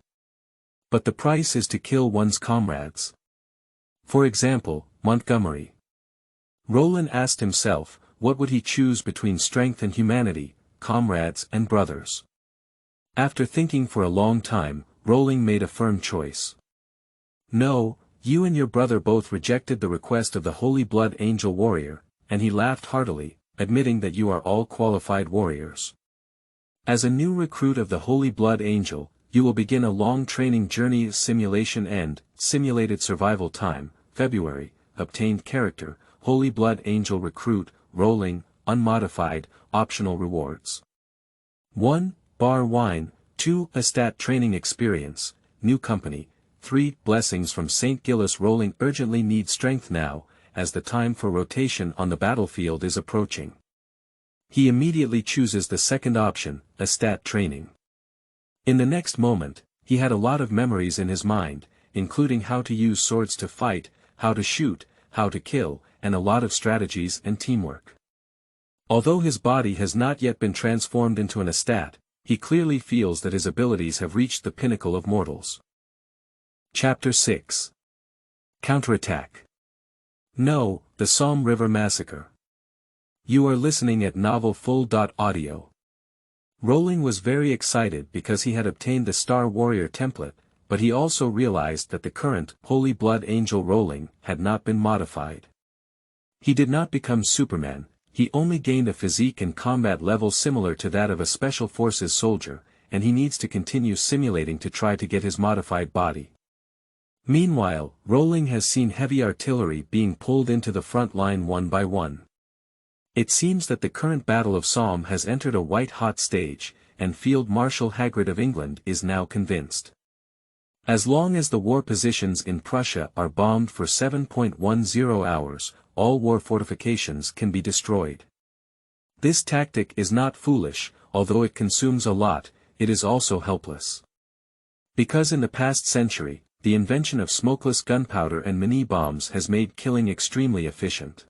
A: But the price is to kill one's comrades. For example, Montgomery. Rowling asked himself, what would he choose between strength and humanity, comrades and brothers? After thinking for a long time, Rowling made a firm choice. No, you and your brother both rejected the request of the Holy Blood Angel Warrior, and he laughed heartily, admitting that you are all qualified warriors. As a new recruit of the Holy Blood Angel, you will begin a long training journey. Simulation end, simulated survival time, February, obtained character, Holy Blood Angel recruit, Rowling, unmodified, optional rewards. 1. Bar wine, 2. A stat training experience, new company, 3. Blessings from St. Gillis. Rowling urgently needs strength now, as the time for rotation on the battlefield is approaching. He immediately chooses the second option, a stat training. In the next moment, he had a lot of memories in his mind, including how to use swords to fight, how to shoot, how to kill, and a lot of strategies and teamwork. Although his body has not yet been transformed into an astat, he clearly feels that his abilities have reached the pinnacle of mortals. Chapter 6. Counterattack. No, the Somme River Massacre. You are listening at novelfull.audio. Rowling was very excited because he had obtained the Star Warrior template, but he also realized that the current Holy Blood Angel Rowling had not been modified. He did not become Superman, he only gained a physique and combat level similar to that of a Special Forces soldier, and he needs to continue simulating to try to get his modified body. Meanwhile, Rowling has seen heavy artillery being pulled into the front line one by one. It seems that the current Battle of Somme has entered a white-hot stage, and Field Marshal Hagrid of England is now convinced. As long as the war positions in Prussia are bombed for 7.10 hours, all war fortifications can be destroyed. This tactic is not foolish, although it consumes a lot, it is also helpless. Because in the past century, the invention of smokeless gunpowder and mini-bombs has made killing extremely efficient.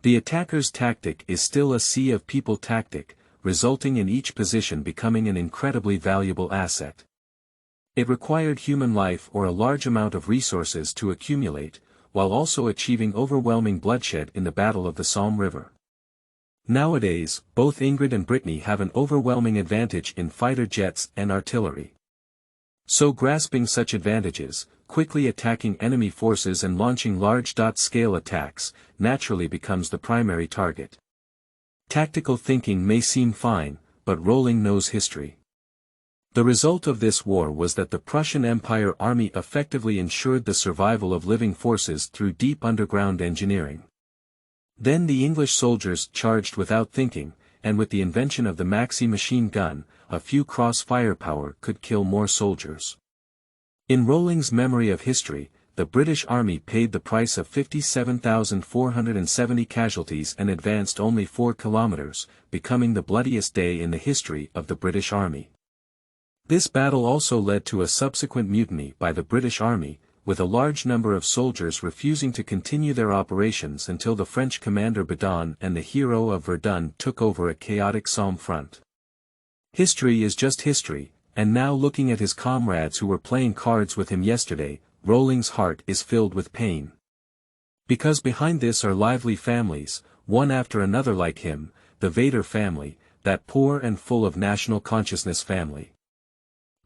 A: The attacker's tactic is still a sea of people tactic, resulting in each position becoming an incredibly valuable asset. It required human life or a large amount of resources to accumulate, while also achieving overwhelming bloodshed in the Battle of the Somme River. Nowadays, both Ingrid and Brittany have an overwhelming advantage in fighter jets and artillery. So grasping such advantages, quickly attacking enemy forces and launching large-scale attacks, naturally becomes the primary target. Tactical thinking may seem fine, but Rowling knows history. The result of this war was that the Prussian Empire army effectively ensured the survival of living forces through deep underground engineering. Then the English soldiers charged without thinking, and with the invention of the Maxi machine gun, a few cross firepower could kill more soldiers. In Rowling's memory of history, the British Army paid the price of 57,470 casualties and advanced only 4 kilometers, becoming the bloodiest day in the history of the British Army. This battle also led to a subsequent mutiny by the British Army, with a large number of soldiers refusing to continue their operations until the French commander Baden and the hero of Verdun took over a chaotic Somme front. History is just history, and now looking at his comrades who were playing cards with him yesterday, Rowling's heart is filled with pain. Because behind this are lively families, one after another like him, the Vader family, that poor and full of national consciousness family.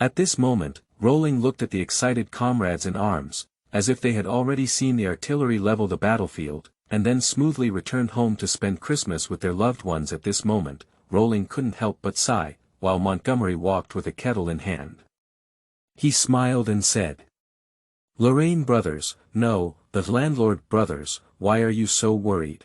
A: At this moment, Rowling looked at the excited comrades in arms, as if they had already seen the artillery level the battlefield, and then smoothly returned home to spend Christmas with their loved ones. At this moment, Rowling couldn't help but sigh, while Montgomery walked with a kettle in hand. He smiled and said, "Lorraine brothers, no, the landlord brothers, why are you so worried?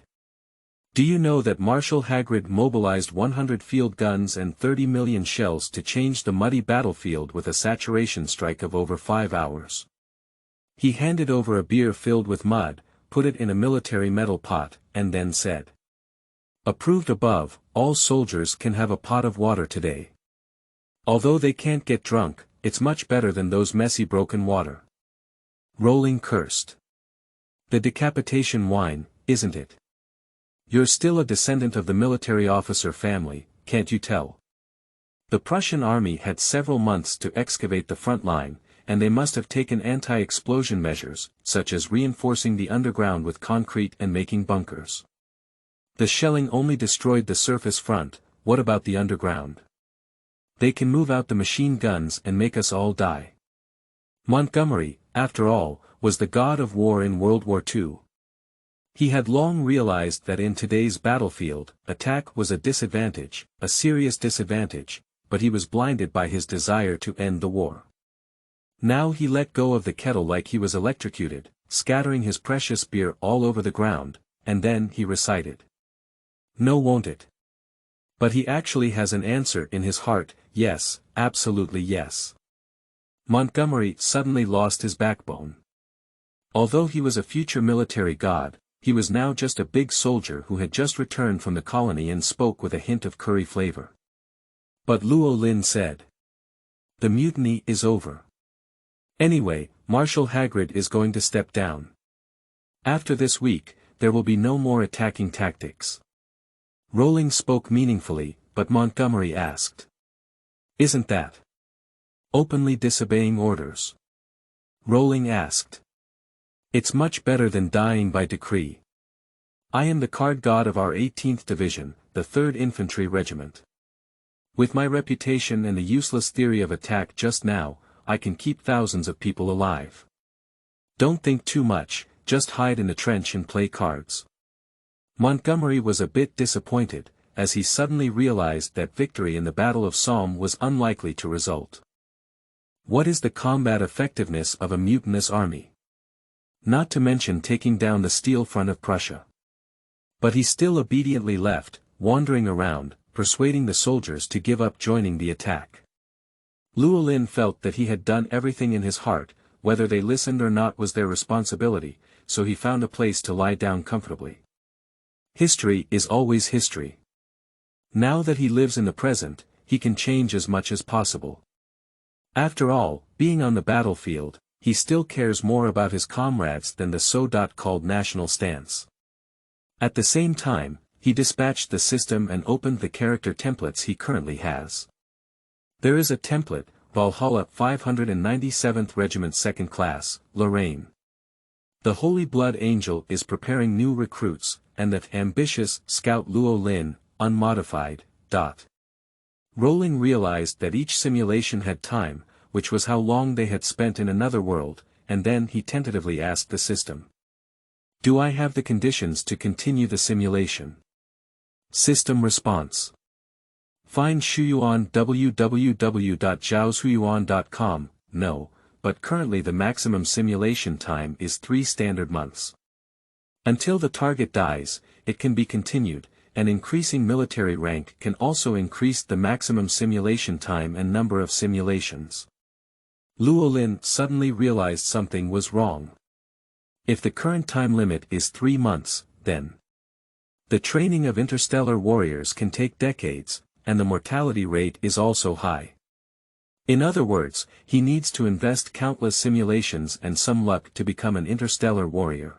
A: Do you know that Marshal Hagrid mobilized 100 field guns and 30 million shells to change the muddy battlefield with a saturation strike of over 5 hours? He handed over a beer filled with mud, put it in a military metal pot, and then said, 'Approved above, all soldiers can have a pot of water today. Although they can't get drunk, it's much better than those messy broken water.'" Rowling cursed. "The decapitation wine, isn't it? You're still a descendant of the military officer family, can't you tell?" The Prussian army had several months to excavate the front line, and they must have taken anti-explosion measures, such as reinforcing the underground with concrete and making bunkers. The shelling only destroyed the surface front, what about the underground? They can move out the machine guns and make us all die. Montgomery, after all, was the god of war in World War II. He had long realized that in today's battlefield, attack was a disadvantage, a serious disadvantage, but he was blinded by his desire to end the war. Now he let go of the kettle like he was electrocuted, scattering his precious beer all over the ground, and then he recited, "No, won't it? But he actually has an answer in his heart, yes, absolutely yes." Montgomery suddenly lost his backbone. Although he was a future military god, he was now just a big soldier who had just returned from the colony and spoke with a hint of curry flavor. But Luo Lin said, "The mutiny is over. Anyway, Marshal Hagrid is going to step down. After this week, there will be no more attacking tactics." Rowling spoke meaningfully, but Montgomery asked, "Isn't that openly disobeying orders?" Rowling asked, "It's much better than dying by decree. I am the card god of our 18th Division, the 3rd Infantry Regiment. With my reputation and the useless theory of attack just now, I can keep thousands of people alive. Don't think too much, just hide in the trench and play cards." Montgomery was a bit disappointed, as he suddenly realized that victory in the Battle of Somme was unlikely to result. What is the combat effectiveness of a mutinous army? Not to mention taking down the steel front of Prussia. But he still obediently left, wandering around, persuading the soldiers to give up joining the attack. Llewellyn felt that he had done everything in his heart, whether they listened or not was their responsibility, so he found a place to lie down comfortably. History is always history. Now that he lives in the present, he can change as much as possible. After all, being on the battlefield, he still cares more about his comrades than the so-called national stance. At the same time, he dispatched the system and opened the character templates he currently has. There is a template, Valhalla 597th Regiment 2nd Class, Lorraine. The Holy Blood Angel is preparing new recruits, and the ambitious Scout Luo Lin, unmodified. Rowling realized that each simulation had time, which was how long they had spent in another world, and then he tentatively asked the system, "Do I have the conditions to continue the simulation?" System response: Find Shuyuan www.zhaoshuyuan.com, no, but currently the maximum simulation time is 3 standard months. Until the target dies, it can be continued, and increasing military rank can also increase the maximum simulation time and number of simulations. Llewellyn suddenly realized something was wrong. If the current time limit is 3 months, then the training of interstellar warriors can take decades, and the mortality rate is also high. In other words, he needs to invest countless simulations and some luck to become an interstellar warrior.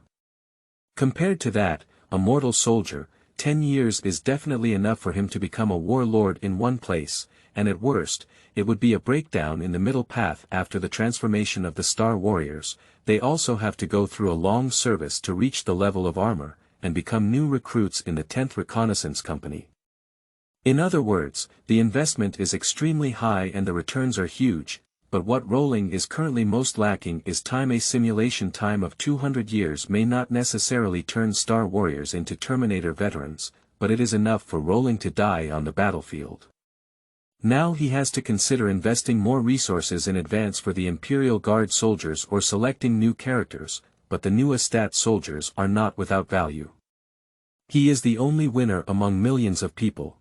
A: Compared to that, a mortal soldier, 10 years is definitely enough for him to become a warlord in one place, and at worst, it would be a breakdown in the middle path after the transformation of the Star Warriors. They also have to go through a long service to reach the level of armor, and become new recruits in the 10th Reconnaissance Company. In other words, the investment is extremely high and the returns are huge, but what Rowling is currently most lacking is time. A simulation time of 200 years may not necessarily turn Star Warriors into Terminator veterans, but it is enough for Rowling to die on the battlefield. Now he has to consider investing more resources in advance for the Imperial Guard soldiers or selecting new characters, but the new Estat soldiers are not without value. He is the only winner among millions of people.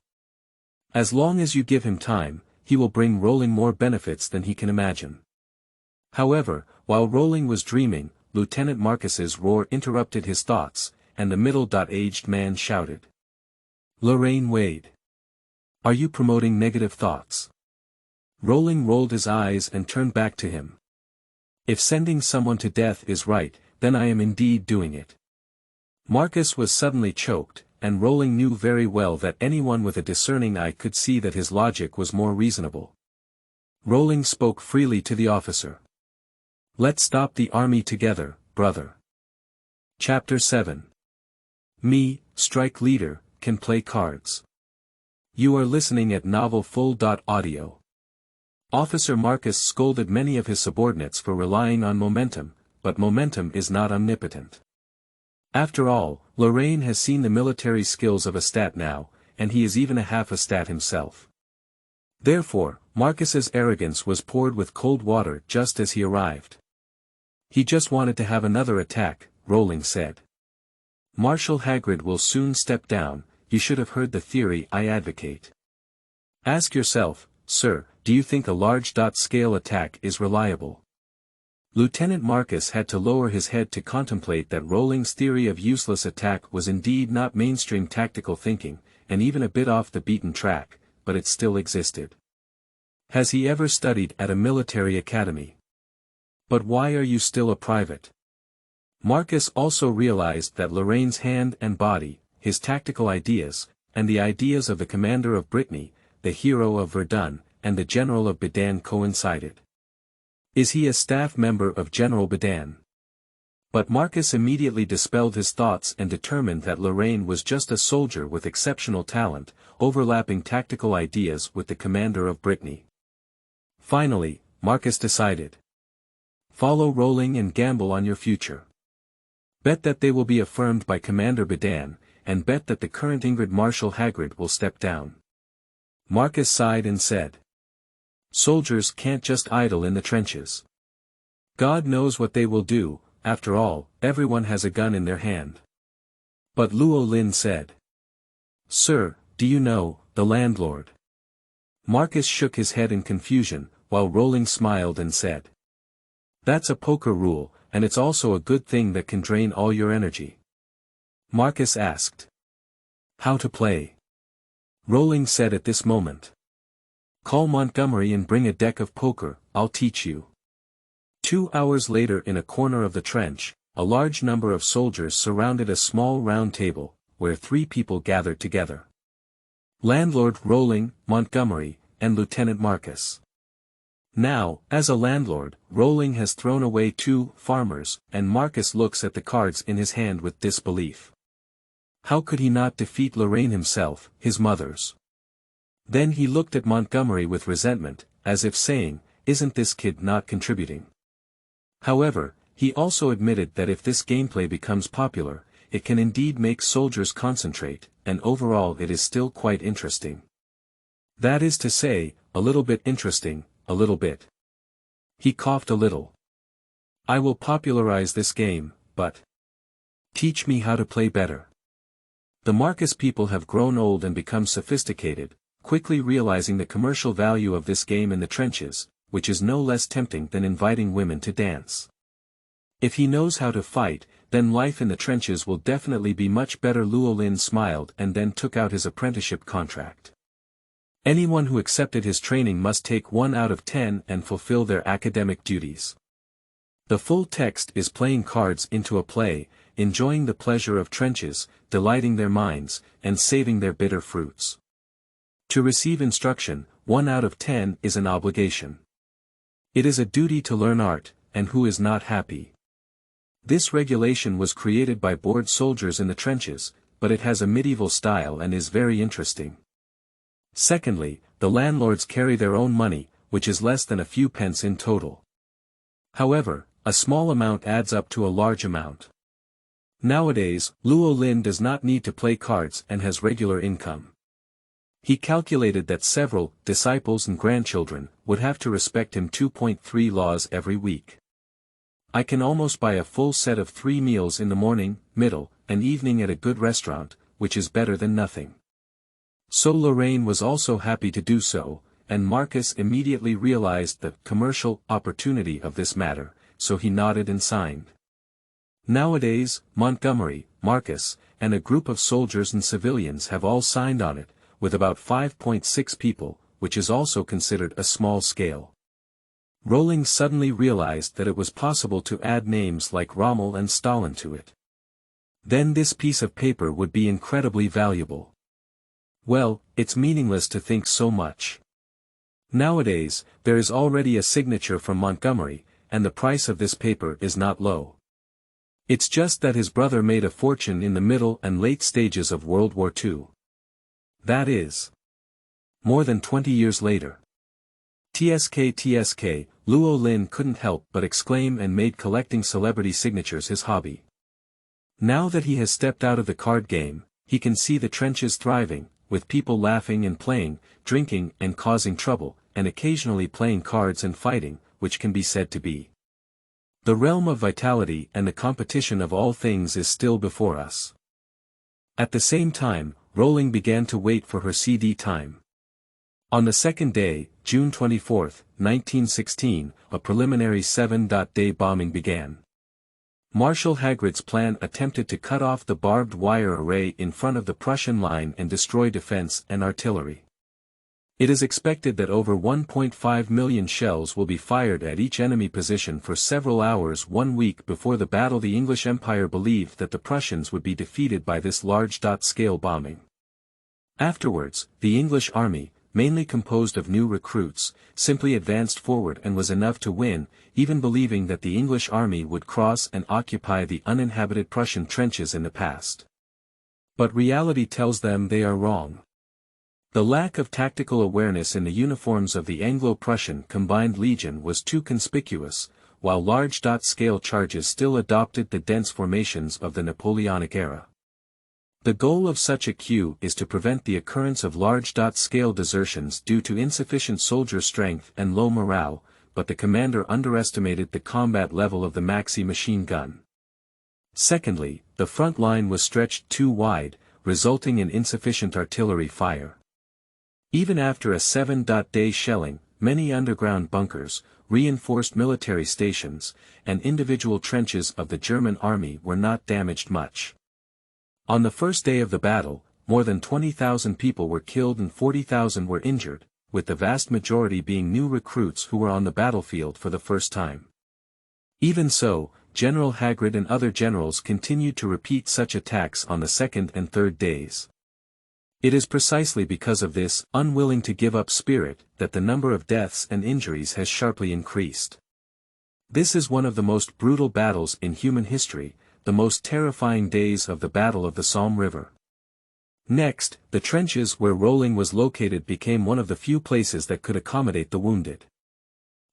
A: As long as you give him time, he will bring Rowling more benefits than he can imagine. However, while Rowling was dreaming, Lieutenant Marcus's roar interrupted his thoughts, and the middle-aged man shouted. "Lorraine Wade! Are you promoting negative thoughts?" Rowling rolled his eyes and turned back to him. "If sending someone to death is right, then I am indeed doing it." Marcus was suddenly choked, and Rowling knew very well that anyone with a discerning eye could see that his logic was more reasonable. Rowling spoke freely to the officer. "Let's stop the army together, brother." Chapter 7. Me, Strike Leader, Can Play Cards. You are listening at novelfull.audio. Officer Marcus scolded many of his subordinates for relying on momentum, but momentum is not omnipotent. After all, Lorraine has seen the military skills of a stat now, and he is even a half a stat himself. Therefore, Marcus's arrogance was poured with cold water just as he arrived. "He just wanted to have another attack," Rowling said. "Marshal Hagrid will soon step down. You should have heard the theory I advocate. Ask yourself, sir, do you think a large-scale attack is reliable?" Lieutenant Marcus had to lower his head to contemplate that Rowling's theory of useless attack was indeed not mainstream tactical thinking, and even a bit off the beaten track, but it still existed. Has he ever studied at a military academy? But why are you still a private? Marcus also realized that Lorraine's hand and body, his tactical ideas, and the ideas of the commander of Brittany, the hero of Verdun, and the general of Baden coincided. Is he a staff member of General Baden? But Marcus immediately dispelled his thoughts and determined that Lorraine was just a soldier with exceptional talent, overlapping tactical ideas with the commander of Brittany. Finally, Marcus decided. Follow Rowling and gamble on your future. Bet that they will be affirmed by Commander Baden, and bet that the current Ingrid Marshal Hagrid will step down. Marcus sighed and said. Soldiers can't just idle in the trenches. God knows what they will do, after all, everyone has a gun in their hand. But Luo Lin said. Sir, do you know, the landlord? Marcus shook his head in confusion, while Rowling smiled and said. That's a poker rule, and it's also a good thing that can drain all your energy. Marcus asked. How to play? Rowling said at this moment. Call Montgomery and bring a deck of poker, I'll teach you. 2 hours later in a corner of the trench, a large number of soldiers surrounded a small round table, where 3 people gathered together. Landlord Rowling, Montgomery, and Lieutenant Marcus. Now, as a landlord, Rowling has thrown away 2 farmers, and Marcus looks at the cards in his hand with disbelief. How could he not defeat Lorraine himself, his mother's? Then he looked at Montgomery with resentment, as if saying, isn't this kid not contributing? However, he also admitted that if this gameplay becomes popular, it can indeed make soldiers concentrate, and overall it is still quite interesting. That is to say, a little bit interesting, a little bit. He coughed a little. I will popularize this game, but teach me how to play better. The Marcus people have grown old and become sophisticated, quickly realizing the commercial value of this game in the trenches, which is no less tempting than inviting women to dance. If he knows how to fight, then life in the trenches will definitely be much better. Luo Lin smiled and then took out his apprenticeship contract. Anyone who accepted his training must take 1 out of 10 and fulfill their academic duties. The full text is playing cards into a play, enjoying the pleasure of trenches, delighting their minds, and saving their bitter fruits. To receive instruction, 1 out of 10 is an obligation. It is a duty to learn art, and who is not happy? This regulation was created by bored soldiers in the trenches, but it has a medieval style and is very interesting. Secondly, the landlords carry their own money, which is less than a few pence in total. However, a small amount adds up to a large amount. Nowadays, Luo Lin does not need to play cards and has regular income. He calculated that several disciples and grandchildren would have to respect him 2.3 laws every week. I can almost buy a full set of 3 meals in the morning, middle, and evening at a good restaurant, which is better than nothing. So Lorraine was also happy to do so, and Marcus immediately realized the commercial opportunity of this matter, so he nodded and signed. Nowadays, Montgomery, Marcus, and a group of soldiers and civilians have all signed on it, with about 5.6 people, which is also considered a small scale. Rowling suddenly realized that it was possible to add names like Rommel and Stalin to it. Then this piece of paper would be incredibly valuable. Well, it's meaningless to think so much. Nowadays, there is already a signature from Montgomery, and the price of this paper is not low. It's just that his brother made a fortune in the middle and late stages of World War II. That is more than 20 years later. TSK, Luo Lin couldn't help but exclaim and made collecting celebrity signatures his hobby. Now that he has stepped out of the card game, he can see the trenches thriving, with people laughing and playing, drinking and causing trouble, and occasionally playing cards and fighting, which can be said to be the realm of vitality, and the competition of all things is still before us. At the same time, Rowling began to wait for her CD time. On the second day, June 24, 1916, a preliminary 7-day bombing began. Marshal Hagrid's plan attempted to cut off the barbed wire array in front of the Prussian line and destroy defense and artillery. It is expected that over 1.5 million shells will be fired at each enemy position for several hours 1 week before the battle. The English Empire believed that the Prussians would be defeated by this large-scale bombing. Afterwards, the English army, mainly composed of new recruits, simply advanced forward and was enough to win, even believing that the English army would cross and occupy the uninhabited Prussian trenches in the past. But reality tells them they are wrong. The lack of tactical awareness in the uniforms of the Anglo-Prussian Combined Legion was too conspicuous, while large-scale charges still adopted the dense formations of the Napoleonic era. The goal of such a coup is to prevent the occurrence of large-scale desertions due to insufficient soldier strength and low morale, but the commander underestimated the combat level of the Maxi machine gun. Secondly, the front line was stretched too wide, resulting in insufficient artillery fire. Even after a 7-day shelling, many underground bunkers, reinforced military stations, and individual trenches of the German army were not damaged much. On the first day of the battle, more than 20,000 people were killed and 40,000 were injured, with the vast majority being new recruits who were on the battlefield for the first time. Even so, General Hagrid and other generals continued to repeat such attacks on the second and third days. It is precisely because of this unwilling to give up spirit that the number of deaths and injuries has sharply increased. This is one of the most brutal battles in human history, the most terrifying days of the Battle of the Somme River. Next, the trenches where Rowling was located became one of the few places that could accommodate the wounded.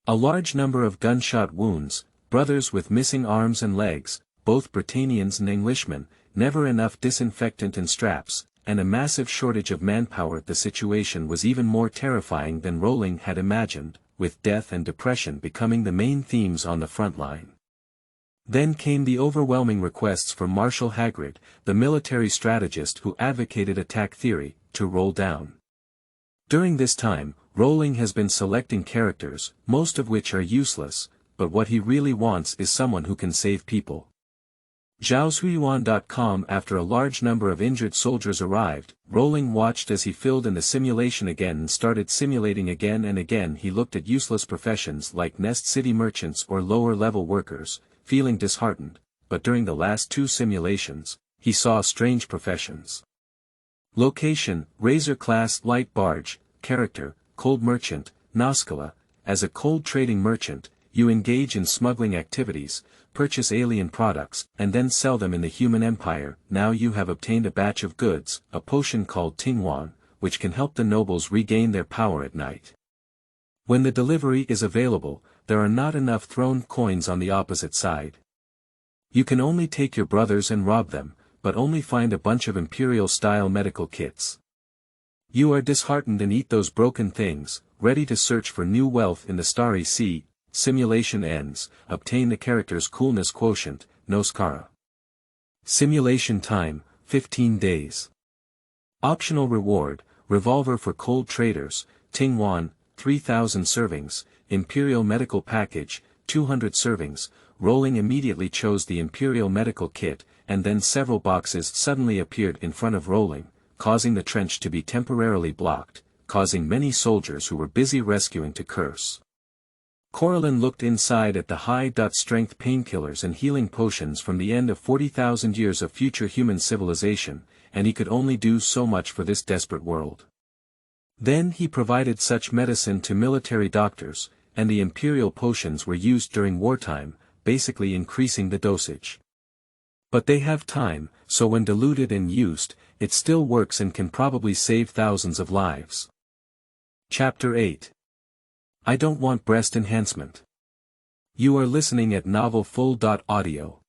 A: A large number of gunshot wounds, brothers with missing arms and legs, both Britannians and Englishmen, never enough disinfectant and straps, and a massive shortage of manpower. The situation was even more terrifying than Rowling had imagined, with death and depression becoming the main themes on the front line. Then came the overwhelming requests from Marshal Hagrid, the military strategist who advocated attack theory, to roll down. During this time, Rowling has been selecting characters, most of which are useless, but what he really wants is someone who can save people. Zhaosuiyuan.com. After a large number of injured soldiers arrived, Rowling watched as he filled in the simulation again and started simulating again and again. He looked at useless professions like Nest City merchants or lower-level workers, feeling disheartened, but during the last two simulations, he saw strange professions. Location, Razor-class light barge. Character, cold merchant, Nauskala. As a cold trading merchant, you engage in smuggling activities, purchase alien products, and then sell them in the human empire. Now you have obtained a batch of goods, a potion called Tingwan, which can help the nobles regain their power at night. When the delivery is available, there are not enough thrown coins on the opposite side. You can only take your brothers and rob them, but only find a bunch of Imperial-style medical kits. You are disheartened and eat those broken things, ready to search for new wealth in the Starry Sea. Simulation ends. Obtain the character's coolness quotient, Noskara. Simulation time, 15 days. Optional reward, revolver for cold traders, Tingwan, 3,000 servings, Imperial medical package, 200 servings. Rowling immediately chose the Imperial medical kit, and then several boxes suddenly appeared in front of Rowling, causing the trench to be temporarily blocked, causing many soldiers who were busy rescuing to curse. Coralin looked inside at the high-strength painkillers and healing potions from the end of 40,000 years of future human civilization, and he could only do so much for this desperate world. Then he provided such medicine to military doctors, and the Imperial potions were used during wartime, basically increasing the dosage. But they have time, so when diluted and used, it still works and can probably save thousands of lives. Chapter 8. I don't want breast enhancement. You are listening at novelfull.audio.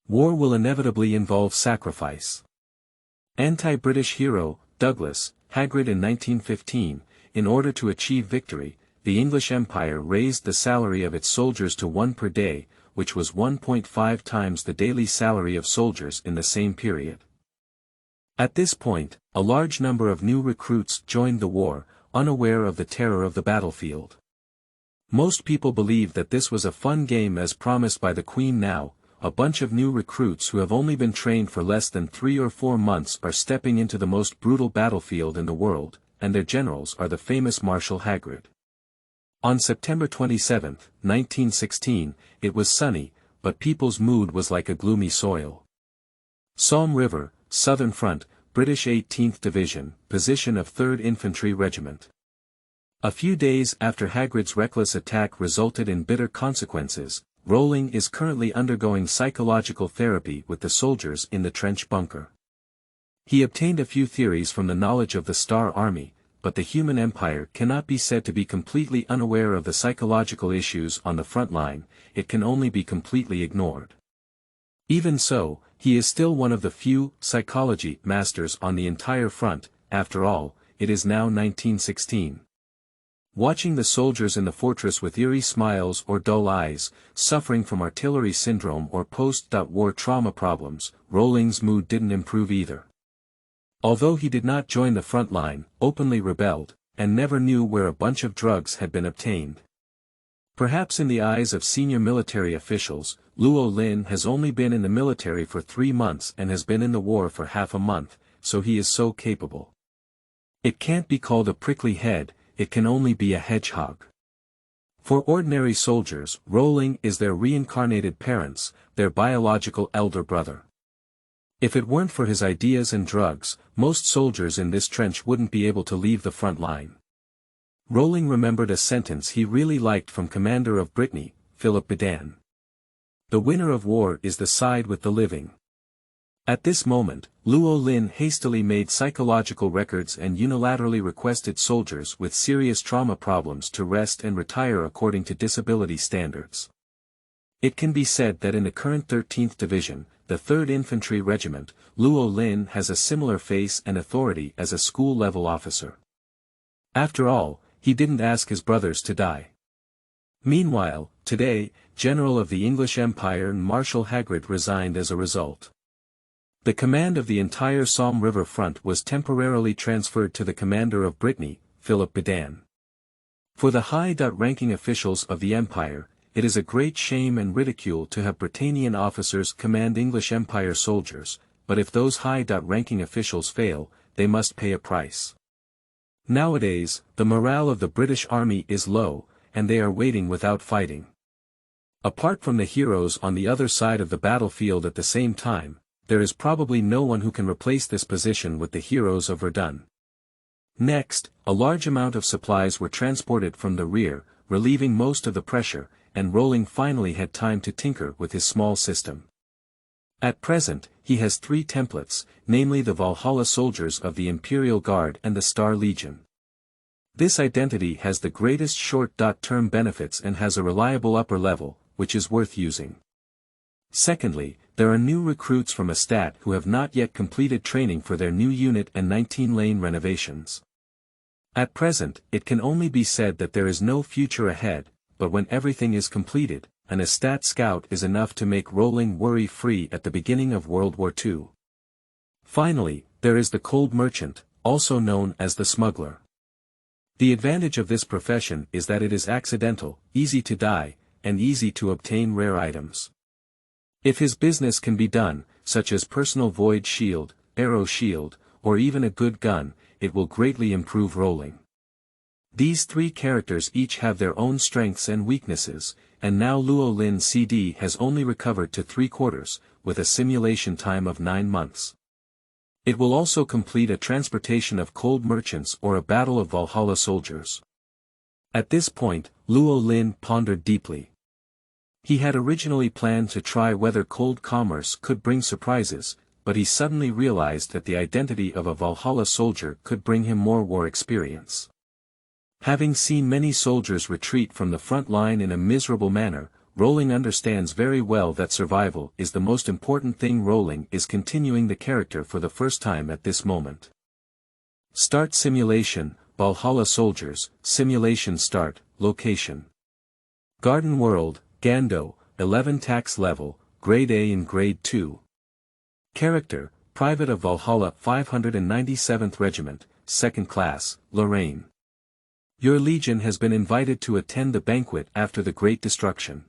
A: War will inevitably involve sacrifice. Anti-British hero, Douglas, Hagrid. In 1915, in order to achieve victory, the English Empire raised the salary of its soldiers to 1 per day, which was 1.5 times the daily salary of soldiers in the same period. At this point, a large number of new recruits joined the war, unaware of the terror of the battlefield. Most people believe that this was a fun game as promised by the Queen. Now, a bunch of new recruits who have only been trained for less than 3 or 4 months are stepping into the most brutal battlefield in the world, and their generals are the famous Marshal Hagrid. On September 27, 1916, it was sunny, but people's mood was like a gloomy soil. Somme River, Southern Front, British 18th Division, position of 3rd Infantry Regiment. A few days after Hagrid's reckless attack resulted in bitter consequences, Rowling is currently undergoing psychological therapy with the soldiers in the trench bunker. He obtained a few theories from the knowledge of the Star Army, but the human empire cannot be said to be completely unaware of the psychological issues on the front line. It can only be completely ignored. Even so, he is still one of the few psychology masters on the entire front. After all, it is now 1916. Watching the soldiers in the fortress with eerie smiles or dull eyes, suffering from artillery syndrome or post-war trauma problems, Rowling's mood didn't improve either. Although he did not join the front line, openly rebelled, and never knew where a bunch of drugs had been obtained. Perhaps in the eyes of senior military officials, Luo Lin has only been in the military for 3 months and has been in the war for half a month, so he is so capable. It can't be called a prickly head, it can only be a hedgehog. For ordinary soldiers, Rowling is their reincarnated parents, their biological elder brother. If it weren't for his ideas and drugs, most soldiers in this trench wouldn't be able to leave the front line. Rowling remembered a sentence he really liked from Commander of Brittany, Philippe Baden. The winner of war is the side with the living. At this moment, Luo Lin hastily made psychological records and unilaterally requested soldiers with serious trauma problems to rest and retire according to disability standards. It can be said that in the current 13th Division, the 3rd Infantry Regiment, Luo Lin has a similar face and authority as a school-level officer. After all, he didn't ask his brothers to die. Meanwhile, today, General of the English Empire and Marshal Hagrid resigned as a result. The command of the entire Somme River front was temporarily transferred to the Commander of Brittany, Philippe Baden. For the high-ranking officials of the Empire, it is a great shame and ridicule to have Britannian officers command English Empire soldiers, but if those high-ranking officials fail, they must pay a price. Nowadays, the morale of the British Army is low, and they are waiting without fighting. Apart from the heroes on the other side of the battlefield at the same time, there is probably no one who can replace this position with the heroes of Verdun. Next, a large amount of supplies were transported from the rear, relieving most of the pressure, and Rowling finally had time to tinker with his small system. At present, he has 3 templates, namely the Valhalla soldiers of the Imperial Guard and the Star Legion. This identity has the greatest short-term benefits and has a reliable upper level, which is worth using. Secondly, there are new recruits from Estat who have not yet completed training for their new unit and 19-lane renovations. At present, it can only be said that there is no future ahead, but when everything is completed, an Estat scout is enough to make Rowling worry-free at the beginning of World War II. Finally, there is the cold merchant, also known as the smuggler. The advantage of this profession is that it is accidental, easy to die, and easy to obtain rare items. If his business can be done, such as personal void shield, arrow shield, or even a good gun, it will greatly improve Rowling. These 3 characters each have their own strengths and weaknesses, and now Luo Lin CD has only recovered to 3/4, with a simulation time of 9 months. It will also complete a transportation of cold merchants or a battle of Valhalla soldiers. At this point, Luo Lin pondered deeply. He had originally planned to try whether cold commerce could bring surprises, but he suddenly realized that the identity of a Valhalla soldier could bring him more war experience. Having seen many soldiers retreat from the front line in a miserable manner, Rowling understands very well that survival is the most important thing. Rowling is continuing the character for the first time at this moment. Start simulation, Valhalla soldiers, simulation start, location. Garden World, Gando, 11 tax level, Grade A and Grade 2. Character, Private of Valhalla 597th Regiment, 2nd Class, Lorraine. Your legion has been invited to attend the banquet after the Great Destruction.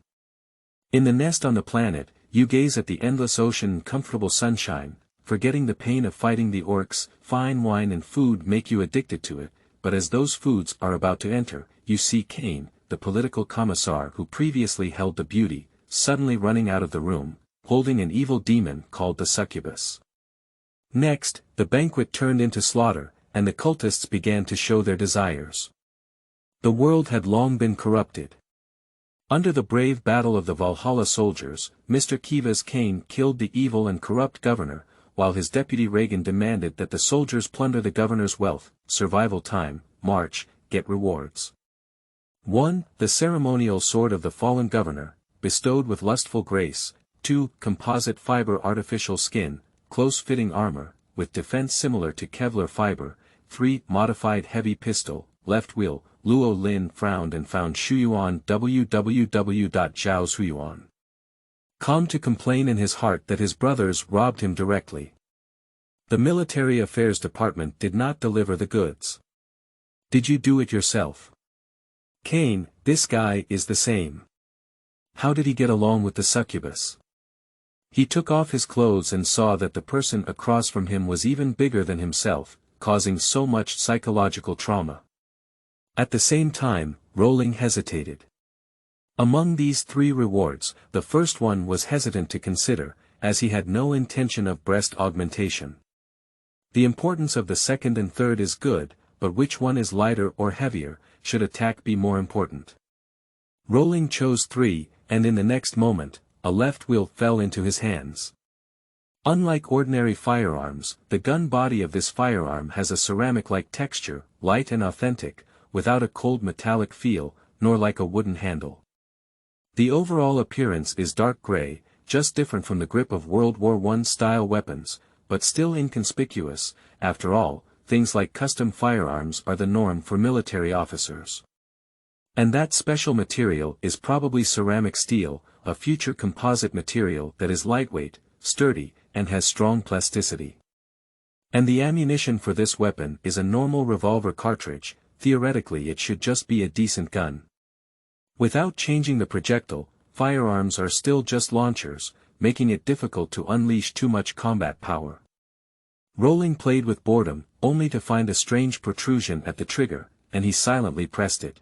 A: In the nest on the planet, you gaze at the endless ocean and comfortable sunshine, forgetting the pain of fighting the orcs. Fine wine and food make you addicted to it, but as those foods are about to enter, you see Cain, the political commissar who previously held the beauty, suddenly running out of the room, holding an evil demon called the succubus. Next, the banquet turned into slaughter, and the cultists began to show their desires. The world had long been corrupted. Under the brave battle of the Valhalla soldiers, Mr. Kiva's Cain killed the evil and corrupt governor, while his deputy Reagan demanded that the soldiers plunder the governor's wealth. Survival time, March, get rewards. 1. The ceremonial sword of the fallen governor, bestowed with lustful grace. 2. Composite fiber artificial skin, close-fitting armor, with defense similar to Kevlar fiber. 3. Modified heavy pistol, left wheel. Luo Lin frowned and found Shuyuan www.zhaoshuyuan.com to complain in his heart that his brothers robbed him directly. The Military Affairs Department did not deliver the goods. Did you do it yourself? Cain, this guy is the same. How did he get along with the succubus? He took off his clothes and saw that the person across from him was even bigger than himself, causing so much psychological trauma. At the same time, Rowling hesitated. Among these 3 rewards, the first one was hesitant to consider, as he had no intention of breast augmentation. The importance of the second and third is good, but which one is lighter or heavier? Should attack be more important? Rowling chose 3, and in the next moment, a left wheel fell into his hands. Unlike ordinary firearms, the gun body of this firearm has a ceramic-like texture, light and authentic, without a cold metallic feel, nor like a wooden handle. The overall appearance is dark gray, just different from the grip of World War I-style weapons, but still inconspicuous. After all, things like custom firearms are the norm for military officers. And that special material is probably ceramic steel, a future composite material that is lightweight, sturdy, and has strong plasticity. And the ammunition for this weapon is a normal revolver cartridge. Theoretically it should just be a decent gun. Without changing the projectile, firearms are still just launchers, making it difficult to unleash too much combat power. Rowling played with boredom, only to find a strange protrusion at the trigger, and he silently pressed it.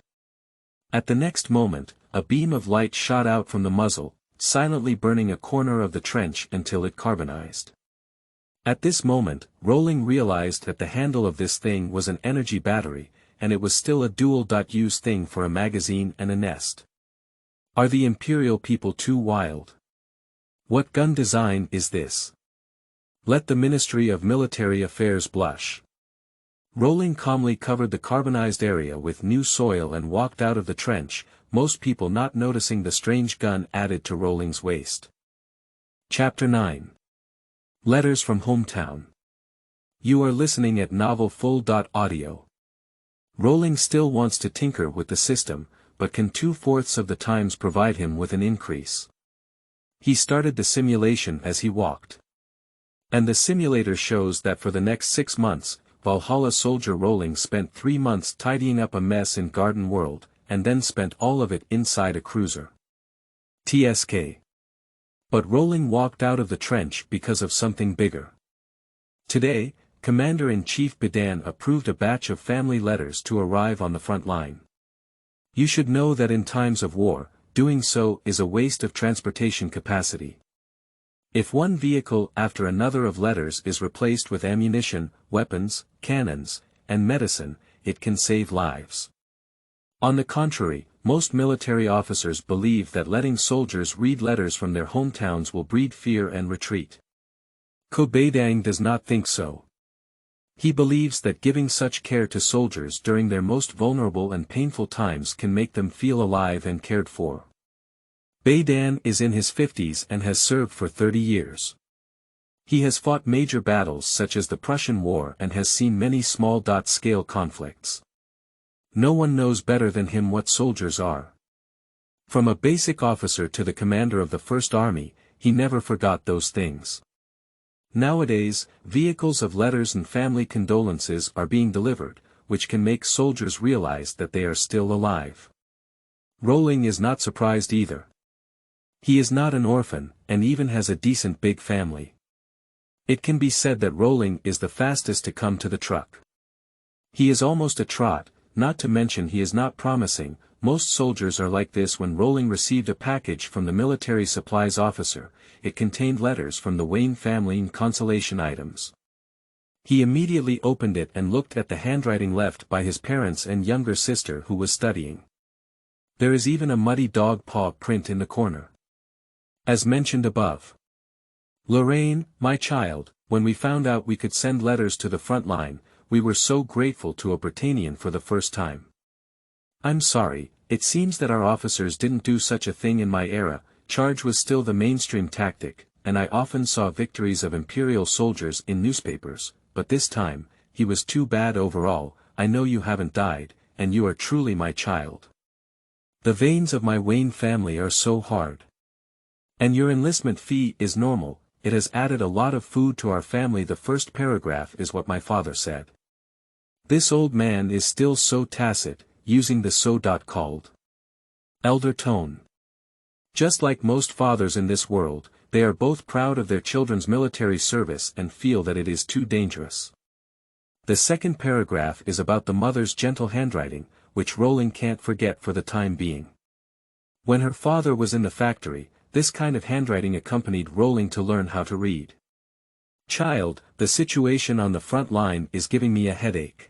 A: At the next moment, a beam of light shot out from the muzzle, silently burning a corner of the trench until it carbonized. At this moment, Rowling realized that the handle of this thing was an energy battery, and it was still a dual-use thing for a magazine and a nest. Are the Imperial people too wild? What gun design is this? Let the Ministry of Military Affairs blush. Rowling calmly covered the carbonized area with new soil and walked out of the trench, most people not noticing the strange gun added to Rowling's waist. Chapter 9. Letters from Hometown. You are listening at novelfull.audio. Rowling still wants to tinker with the system, but can 2/4 of the times provide him with an increase. He started the simulation as he walked. And the simulator shows that for the next 6 months, Valhalla soldier Rowling spent 3 months tidying up a mess in Garden World, and then spent all of it inside a cruiser. TSK. But Rowling walked out of the trench because of something bigger. Today, Commander-in-Chief Baden approved a batch of family letters to arrive on the front line. You should know that in times of war, doing so is a waste of transportation capacity. If one vehicle after another of letters is replaced with ammunition, weapons, cannons, and medicine, it can save lives. On the contrary, most military officers believe that letting soldiers read letters from their hometowns will breed fear and retreat. Baden does not think so. He believes that giving such care to soldiers during their most vulnerable and painful times can make them feel alive and cared for. Baden is in his 50s and has served for 30 years. He has fought major battles such as the Prussian War and has seen many small-scale conflicts. No one knows better than him what soldiers are. From a basic officer to the commander of the First Army, he never forgot those things. Nowadays, vehicles of letters and family condolences are being delivered, which can make soldiers realize that they are still alive. Rowling is not surprised either. He is not an orphan, and even has a decent big family. It can be said that Rowling is the fastest to come to the truck. He is almost a trot, not to mention he is not promising. Most soldiers are like this. When Rowling received a package from the military supplies officer, it contained letters from the Wayne family and consolation items. He immediately opened it and looked at the handwriting left by his parents and younger sister who was studying. There is even a muddy dog paw print in the corner. As mentioned above. Lorraine, my child, when we found out we could send letters to the front line, we were so grateful to a Britannian for the first time. I'm sorry, it seems that our officers didn't do such a thing in my era. Charge was still the mainstream tactic, and I often saw victories of Imperial soldiers in newspapers, but this time, he was too bad overall. I know you haven't died, and you are truly my child. The veins of my Wayne family are so hard. And your enlistment fee is normal. It has added a lot of food to our family. The first paragraph is what my father said. This old man is still so tacit, using the so-called elder tone. Just like most fathers in this world, they are both proud of their children's military service and feel that it is too dangerous. The second paragraph is about the mother's gentle handwriting, which Rowling can't forget for the time being. When her father was in the factory, this kind of handwriting accompanied Rowling to learn how to read. Child, the situation on the front line is giving me a headache.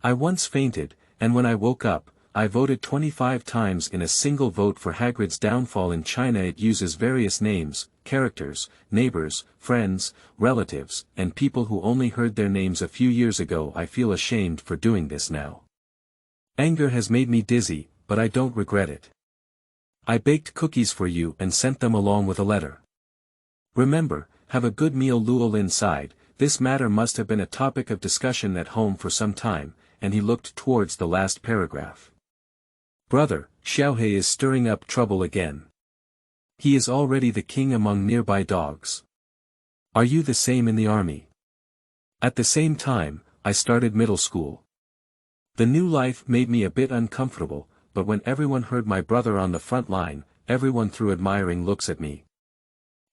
A: I once fainted, and when I woke up, I voted 25 times in a single vote for Hagrid's downfall in China. It uses various names, characters, neighbors, friends, relatives, and people who only heard their names a few years ago. I feel ashamed for doing this now. Anger has made me dizzy, but I don't regret it. I baked cookies for you and sent them along with a letter. Remember, have a good meal. Luel inside. This matter must have been a topic of discussion at home for some time, and he looked towards the last paragraph. Brother, Xiaohe is stirring up trouble again. He is already the king among nearby dogs. Are you the same in the army? At the same time, I started middle school. The new life made me a bit uncomfortable, but when everyone heard my brother on the front line, everyone threw admiring looks at me.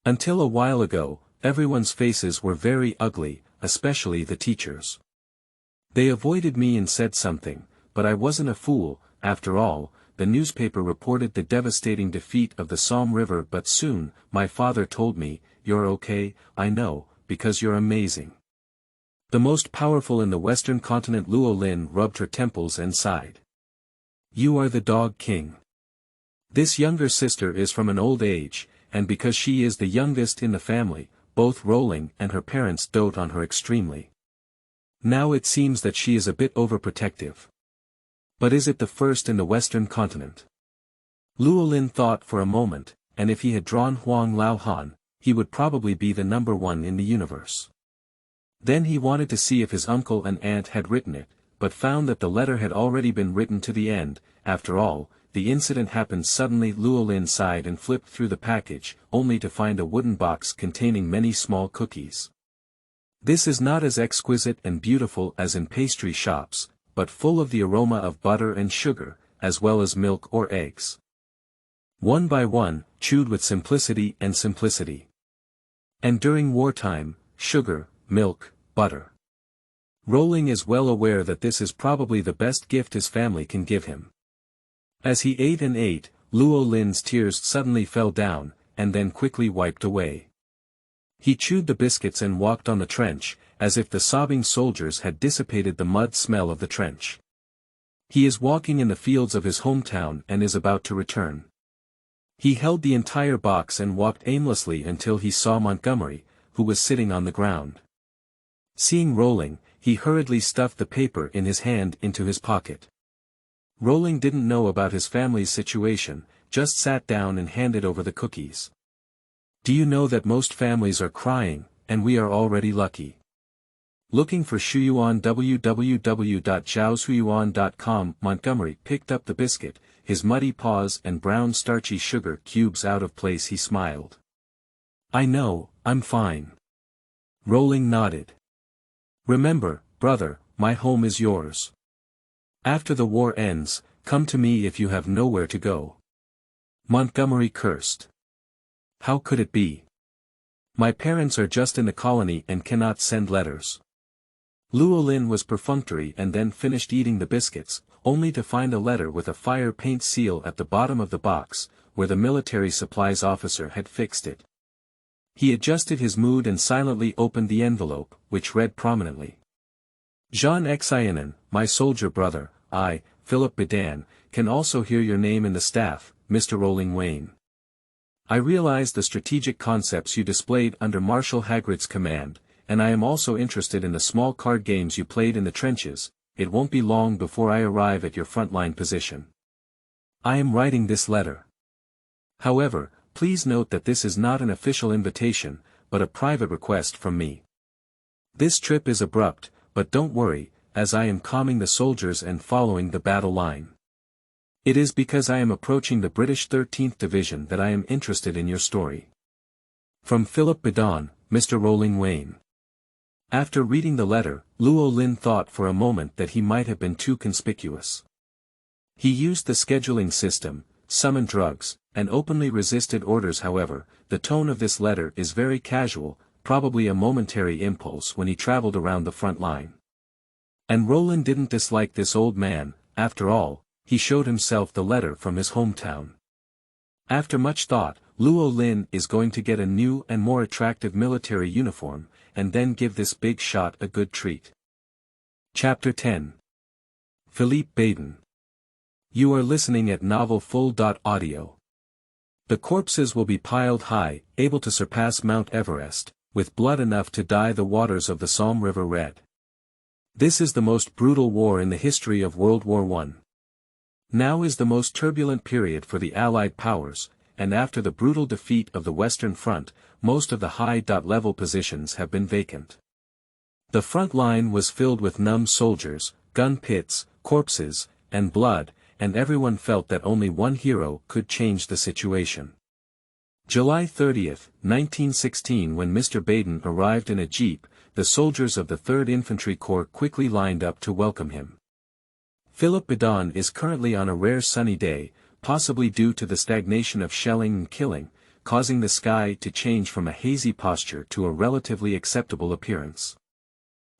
A: Until a while ago, everyone's faces were very ugly, especially the teachers. They avoided me and said something, but I wasn't a fool. After all, the newspaper reported the devastating defeat of the Somme River, but soon, my father told me, "You're okay, I know, because you're amazing." The most powerful in the Western continent. Llewellyn rubbed her temples and sighed. "You are the Dog King. This younger sister is from an old age, and because she is the youngest in the family, both Rowling and her parents dote on her extremely. Now it seems that she is a bit overprotective. But is it the first in the Western continent?" Llewellyn thought for a moment, and if he had drawn Huang Laohan, he would probably be the number one in the universe. Then he wanted to see if his uncle and aunt had written it, but found that the letter had already been written to the end. After all, the incident happened suddenly. Llewellyn sighed and flipped through the package, only to find a wooden box containing many small cookies. This is not as exquisite and beautiful as in pastry shops, but full of the aroma of butter and sugar, as well as milk or eggs. One by one, chewed with simplicity. And during wartime, sugar, milk, butter. Rowling is well aware that this is probably the best gift his family can give him. As he ate and ate, Llewellyn's tears suddenly fell down, and then quickly wiped away. He chewed the biscuits and walked on the trench, as if the sobbing soldiers had dissipated the mud smell of the trench. He is walking in the fields of his hometown and is about to return. He held the entire box and walked aimlessly until he saw Montgomery, who was sitting on the ground. Seeing Rowling, he hurriedly stuffed the paper in his hand into his pocket. Rowling didn't know about his family's situation, just sat down and handed over the cookies. "Do you know that most families are crying, and we are already lucky?" Looking for Shuyuan. www.zhaoshuyuan.com. Montgomery picked up the biscuit, his muddy paws and brown starchy sugar cubes out of place. He smiled. "I know, I'm fine." Rowling nodded. "Remember, brother, my home is yours. After the war ends, come to me if you have nowhere to go." Montgomery cursed. "How could it be? My parents are just in the colony and cannot send letters." Llewellyn was perfunctory and then finished eating the biscuits, only to find a letter with a fire paint seal at the bottom of the box, where the military supplies officer had fixed it. He adjusted his mood and silently opened the envelope, which read prominently. "Jean Xianen, my soldier brother, I, Philippe Baden, can also hear your name in the staff, Mr. Rowling Wayne. I realize the strategic concepts you displayed under Marshal Hagrid's command, and I am also interested in the small card games you played in the trenches. It won't be long before I arrive at your frontline position. I am writing this letter. However, please note that this is not an official invitation, but a private request from me. This trip is abrupt, but don't worry, as I am calming the soldiers and following the battle line. It is because I am approaching the British 13th Division that I am interested in your story. From Philippe Baden, Mr. Rowling Wayne." After reading the letter, Llewellyn thought for a moment that he might have been too conspicuous. He used the scheduling system, summoned drugs, and openly resisted orders. However, the tone of this letter is very casual, probably a momentary impulse when he traveled around the front line. And Rowling didn't dislike this old man. After all, he showed himself the letter from his hometown. After much thought, Llewellyn is going to get a new and more attractive military uniform, and then give this big shot a good treat. Chapter 10. Philippe Baden. You are listening at novelfull.audio. The corpses will be piled high, able to surpass Mount Everest, with blood enough to dye the waters of the Somme River red. This is the most brutal war in the history of World War I. Now is the most turbulent period for the Allied powers, and after the brutal defeat of the Western Front, most of the high-level positions have been vacant. The front line was filled with numb soldiers, gun pits, corpses, and blood, and everyone felt that only one hero could change the situation. July 30, 1916. When Mr. Baden arrived in a jeep, the soldiers of the 3rd Infantry Corps quickly lined up to welcome him. Philippe Baden is currently on a rare sunny day, possibly due to the stagnation of shelling and killing, causing the sky to change from a hazy posture to a relatively acceptable appearance.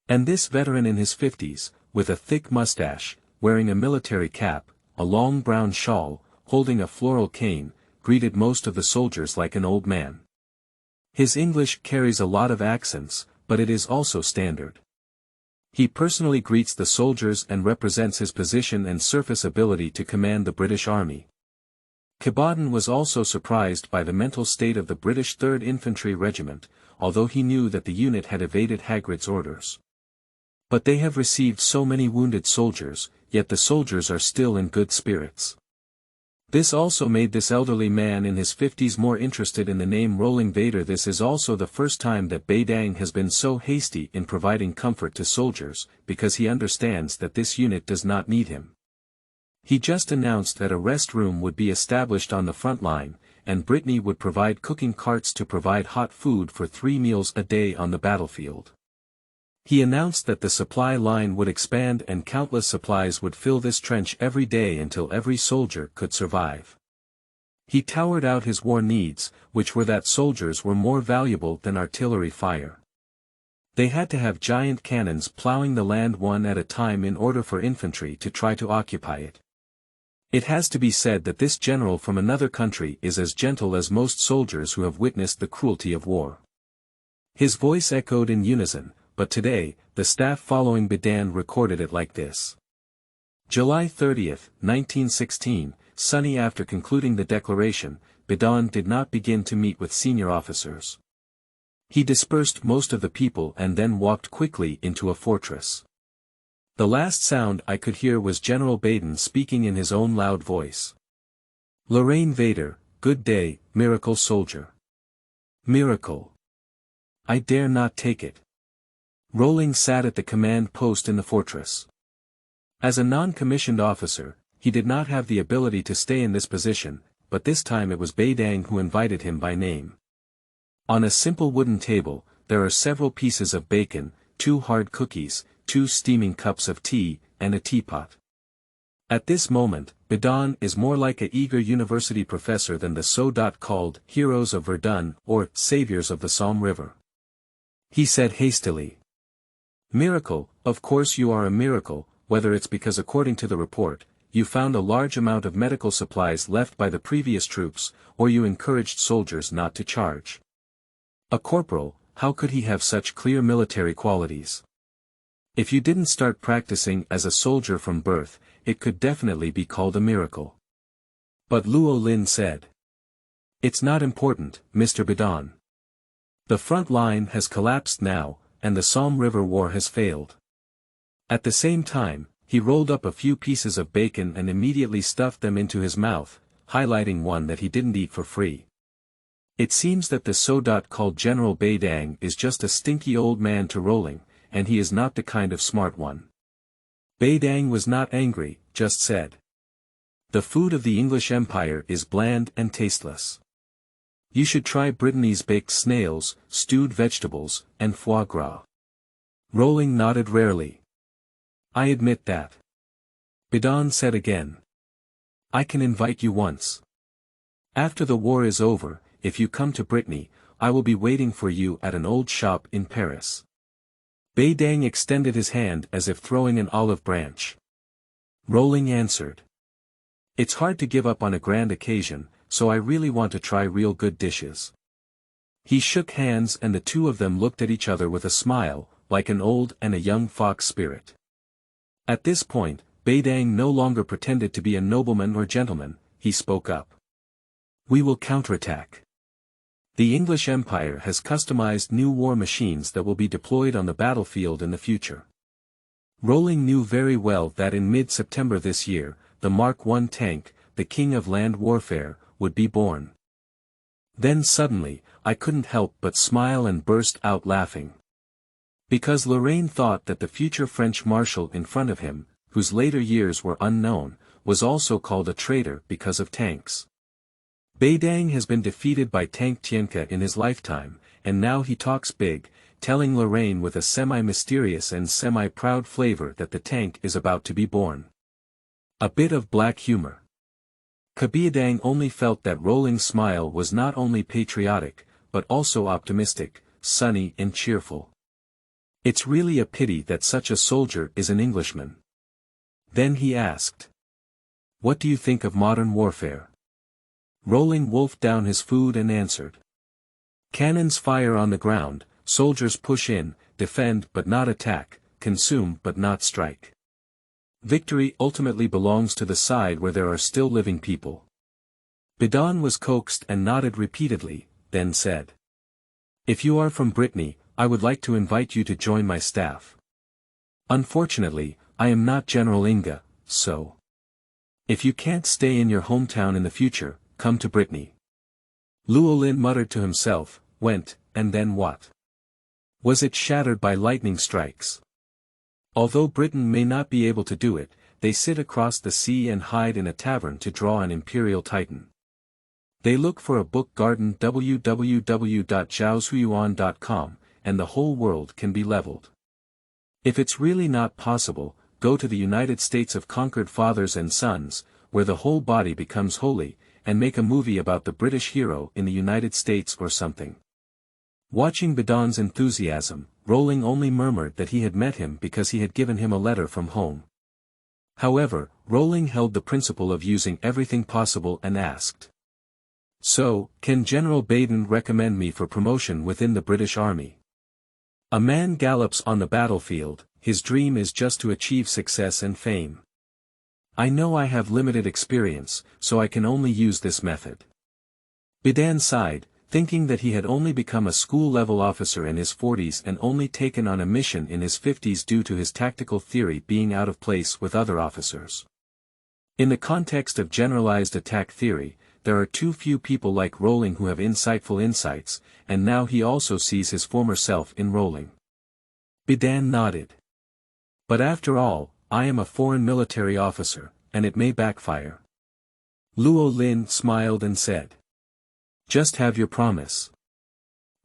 A: And this veteran in his 50s, with a thick mustache, wearing a military cap, a long brown shawl, holding a floral cane, greeted most of the soldiers like an old man. His English carries a lot of accents, but it is also standard. He personally greets the soldiers and represents his position and surface ability to command the British Army. Baden was also surprised by the mental state of the British 3rd Infantry Regiment, although he knew that the unit had evaded Hagrid's orders. But they have received so many wounded soldiers, yet the soldiers are still in good spirits. This also made this elderly man in his 50s more interested in the name Rowling Vader. This is also the first time that Baden has been so hasty in providing comfort to soldiers, because he understands that this unit does not need him. He just announced that a rest room would be established on the front line, and Brittany would provide cooking carts to provide hot food for 3 meals a day on the battlefield. He announced that the supply line would expand and countless supplies would fill this trench every day until every soldier could survive. He towered out his war needs, which were that soldiers were more valuable than artillery fire. They had to have giant cannons plowing the land one at a time in order for infantry to try to occupy it. It has to be said that this general from another country is as gentle as most soldiers who have witnessed the cruelty of war. His voice echoed in unison, but today, the staff following Baden recorded it like this. July 30, 1916, sunny. After concluding the declaration, Baden did not begin to meet with senior officers. He dispersed most of the people and then walked quickly into a fortress. The last sound I could hear was General Baden speaking in his own loud voice. Lorraine Vader, good day, miracle soldier. Miracle. I dare not take it. Rowling sat at the command post in the fortress. As a non-commissioned officer, he did not have the ability to stay in this position, but this time it was Baden who invited him by name. On a simple wooden table, there are several pieces of bacon, 2 hard cookies, 2 steaming cups of tea, and a teapot. At this moment, Baden is more like an eager university professor than the so-called heroes of Verdun or saviors of the Somme River. He said hastily, "Miracle, of course you are a miracle, whether it's because according to the report, you found a large amount of medical supplies left by the previous troops, or you encouraged soldiers not to charge. A corporal, how could he have such clear military qualities? If you didn't start practicing as a soldier from birth, it could definitely be called a miracle." But Luo Lin said, "It's not important, Mr. Baden. The front line has collapsed now, and the Somme River War has failed." At the same time, he rolled up a few pieces of bacon and immediately stuffed them into his mouth, highlighting one that he didn't eat for free. It seems that the so-called General Baden is just a stinky old man to Rowling, and he is not the kind of smart one. Baden was not angry, just said, "The food of the English Empire is bland and tasteless. You should try Brittany's baked snails, stewed vegetables, and foie gras." Rowling nodded rarely. "I admit that." Baden said again, "I can invite you once. After the war is over, if you come to Brittany, I will be waiting for you at an old shop in Paris." Baden extended his hand as if throwing an olive branch. Rowling answered, "It's hard to give up on a grand occasion, so I really want to try real good dishes." He shook hands and the two of them looked at each other with a smile, like an old and a young fox spirit. At this point, Baden no longer pretended to be a nobleman or gentleman, he spoke up. "We will counterattack. The English Empire has customized new war machines that will be deployed on the battlefield in the future." Rowling knew very well that in mid-September this year, the Mark I tank, the king of land warfare, would be born. Then suddenly, I couldn't help but smile and burst out laughing. Because Lorraine thought that the future French marshal in front of him, whose later years were unknown, was also called a traitor because of tanks. Baden has been defeated by Tank Tianka in his lifetime, and now he talks big, telling Lorraine with a semi-mysterious and semi-proud flavor that the tank is about to be born. A bit of black humor. Baden only felt that Rowling's smile was not only patriotic, but also optimistic, sunny and cheerful. It's really a pity that such a soldier is an Englishman. Then he asked. What do you think of modern warfare? Rowling wolfed down his food and answered. Cannons fire on the ground, soldiers push in, defend but not attack, consume but not strike. Victory ultimately belongs to the side where there are still living people. Baden was coaxed and nodded repeatedly, then said. If you are from Brittany, I would like to invite you to join my staff. Unfortunately, I am not General Inga, so. If you can't stay in your hometown in the future, come to Brittany. Llewellyn muttered to himself, went, and then what? Was it shattered by lightning strikes? Although Britain may not be able to do it, they sit across the sea and hide in a tavern to draw an imperial titan. They look for a book garden www.zhaoshuyuan.com, and the whole world can be leveled. If it's really not possible, go to the United States of Conquered Fathers and Sons, where the whole body becomes holy, and make a movie about the British hero in the United States or something. Watching Baden's enthusiasm, Rowling only murmured that he had met him because he had given him a letter from home. However, Rowling held the principle of using everything possible and asked. So, can General Baden recommend me for promotion within the British Army? A man gallops on the battlefield, his dream is just to achieve success and fame. I know I have limited experience, so I can only use this method. Baden sighed, thinking that he had only become a school-level officer in his 40s and only taken on a mission in his 50s due to his tactical theory being out of place with other officers. In the context of generalized attack theory, there are too few people like Rowling who have insightful insights, and now he also sees his former self in Rowling. Baden nodded. But after all, I am a foreign military officer, and it may backfire. Llewellyn smiled and said. Just have your promise.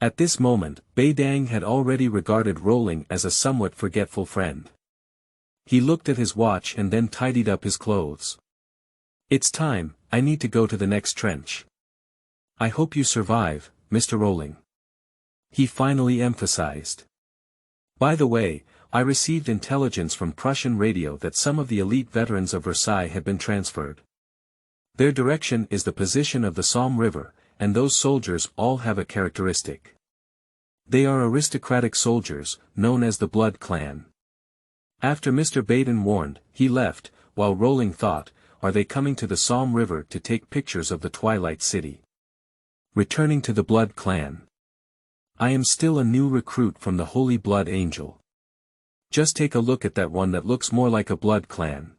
A: At this moment, Baden had already regarded Rowling as a somewhat forgetful friend. He looked at his watch and then tidied up his clothes. It's time, I need to go to the next trench. I hope you survive, Mr. Rowling. He finally emphasized. By the way, I received intelligence from Prussian radio that some of the elite veterans of Versailles had been transferred. Their direction is the position of the Somme River, and those soldiers all have a characteristic. They are aristocratic soldiers, known as the Blood Clan. After Mr. Baden warned, he left, while Rowling thought, are they coming to the Somme River to take pictures of the Twilight City? Returning to the Blood Clan. I am still a new recruit from the Holy Blood Angel. Just take a look at that one that looks more like a Blood Clan.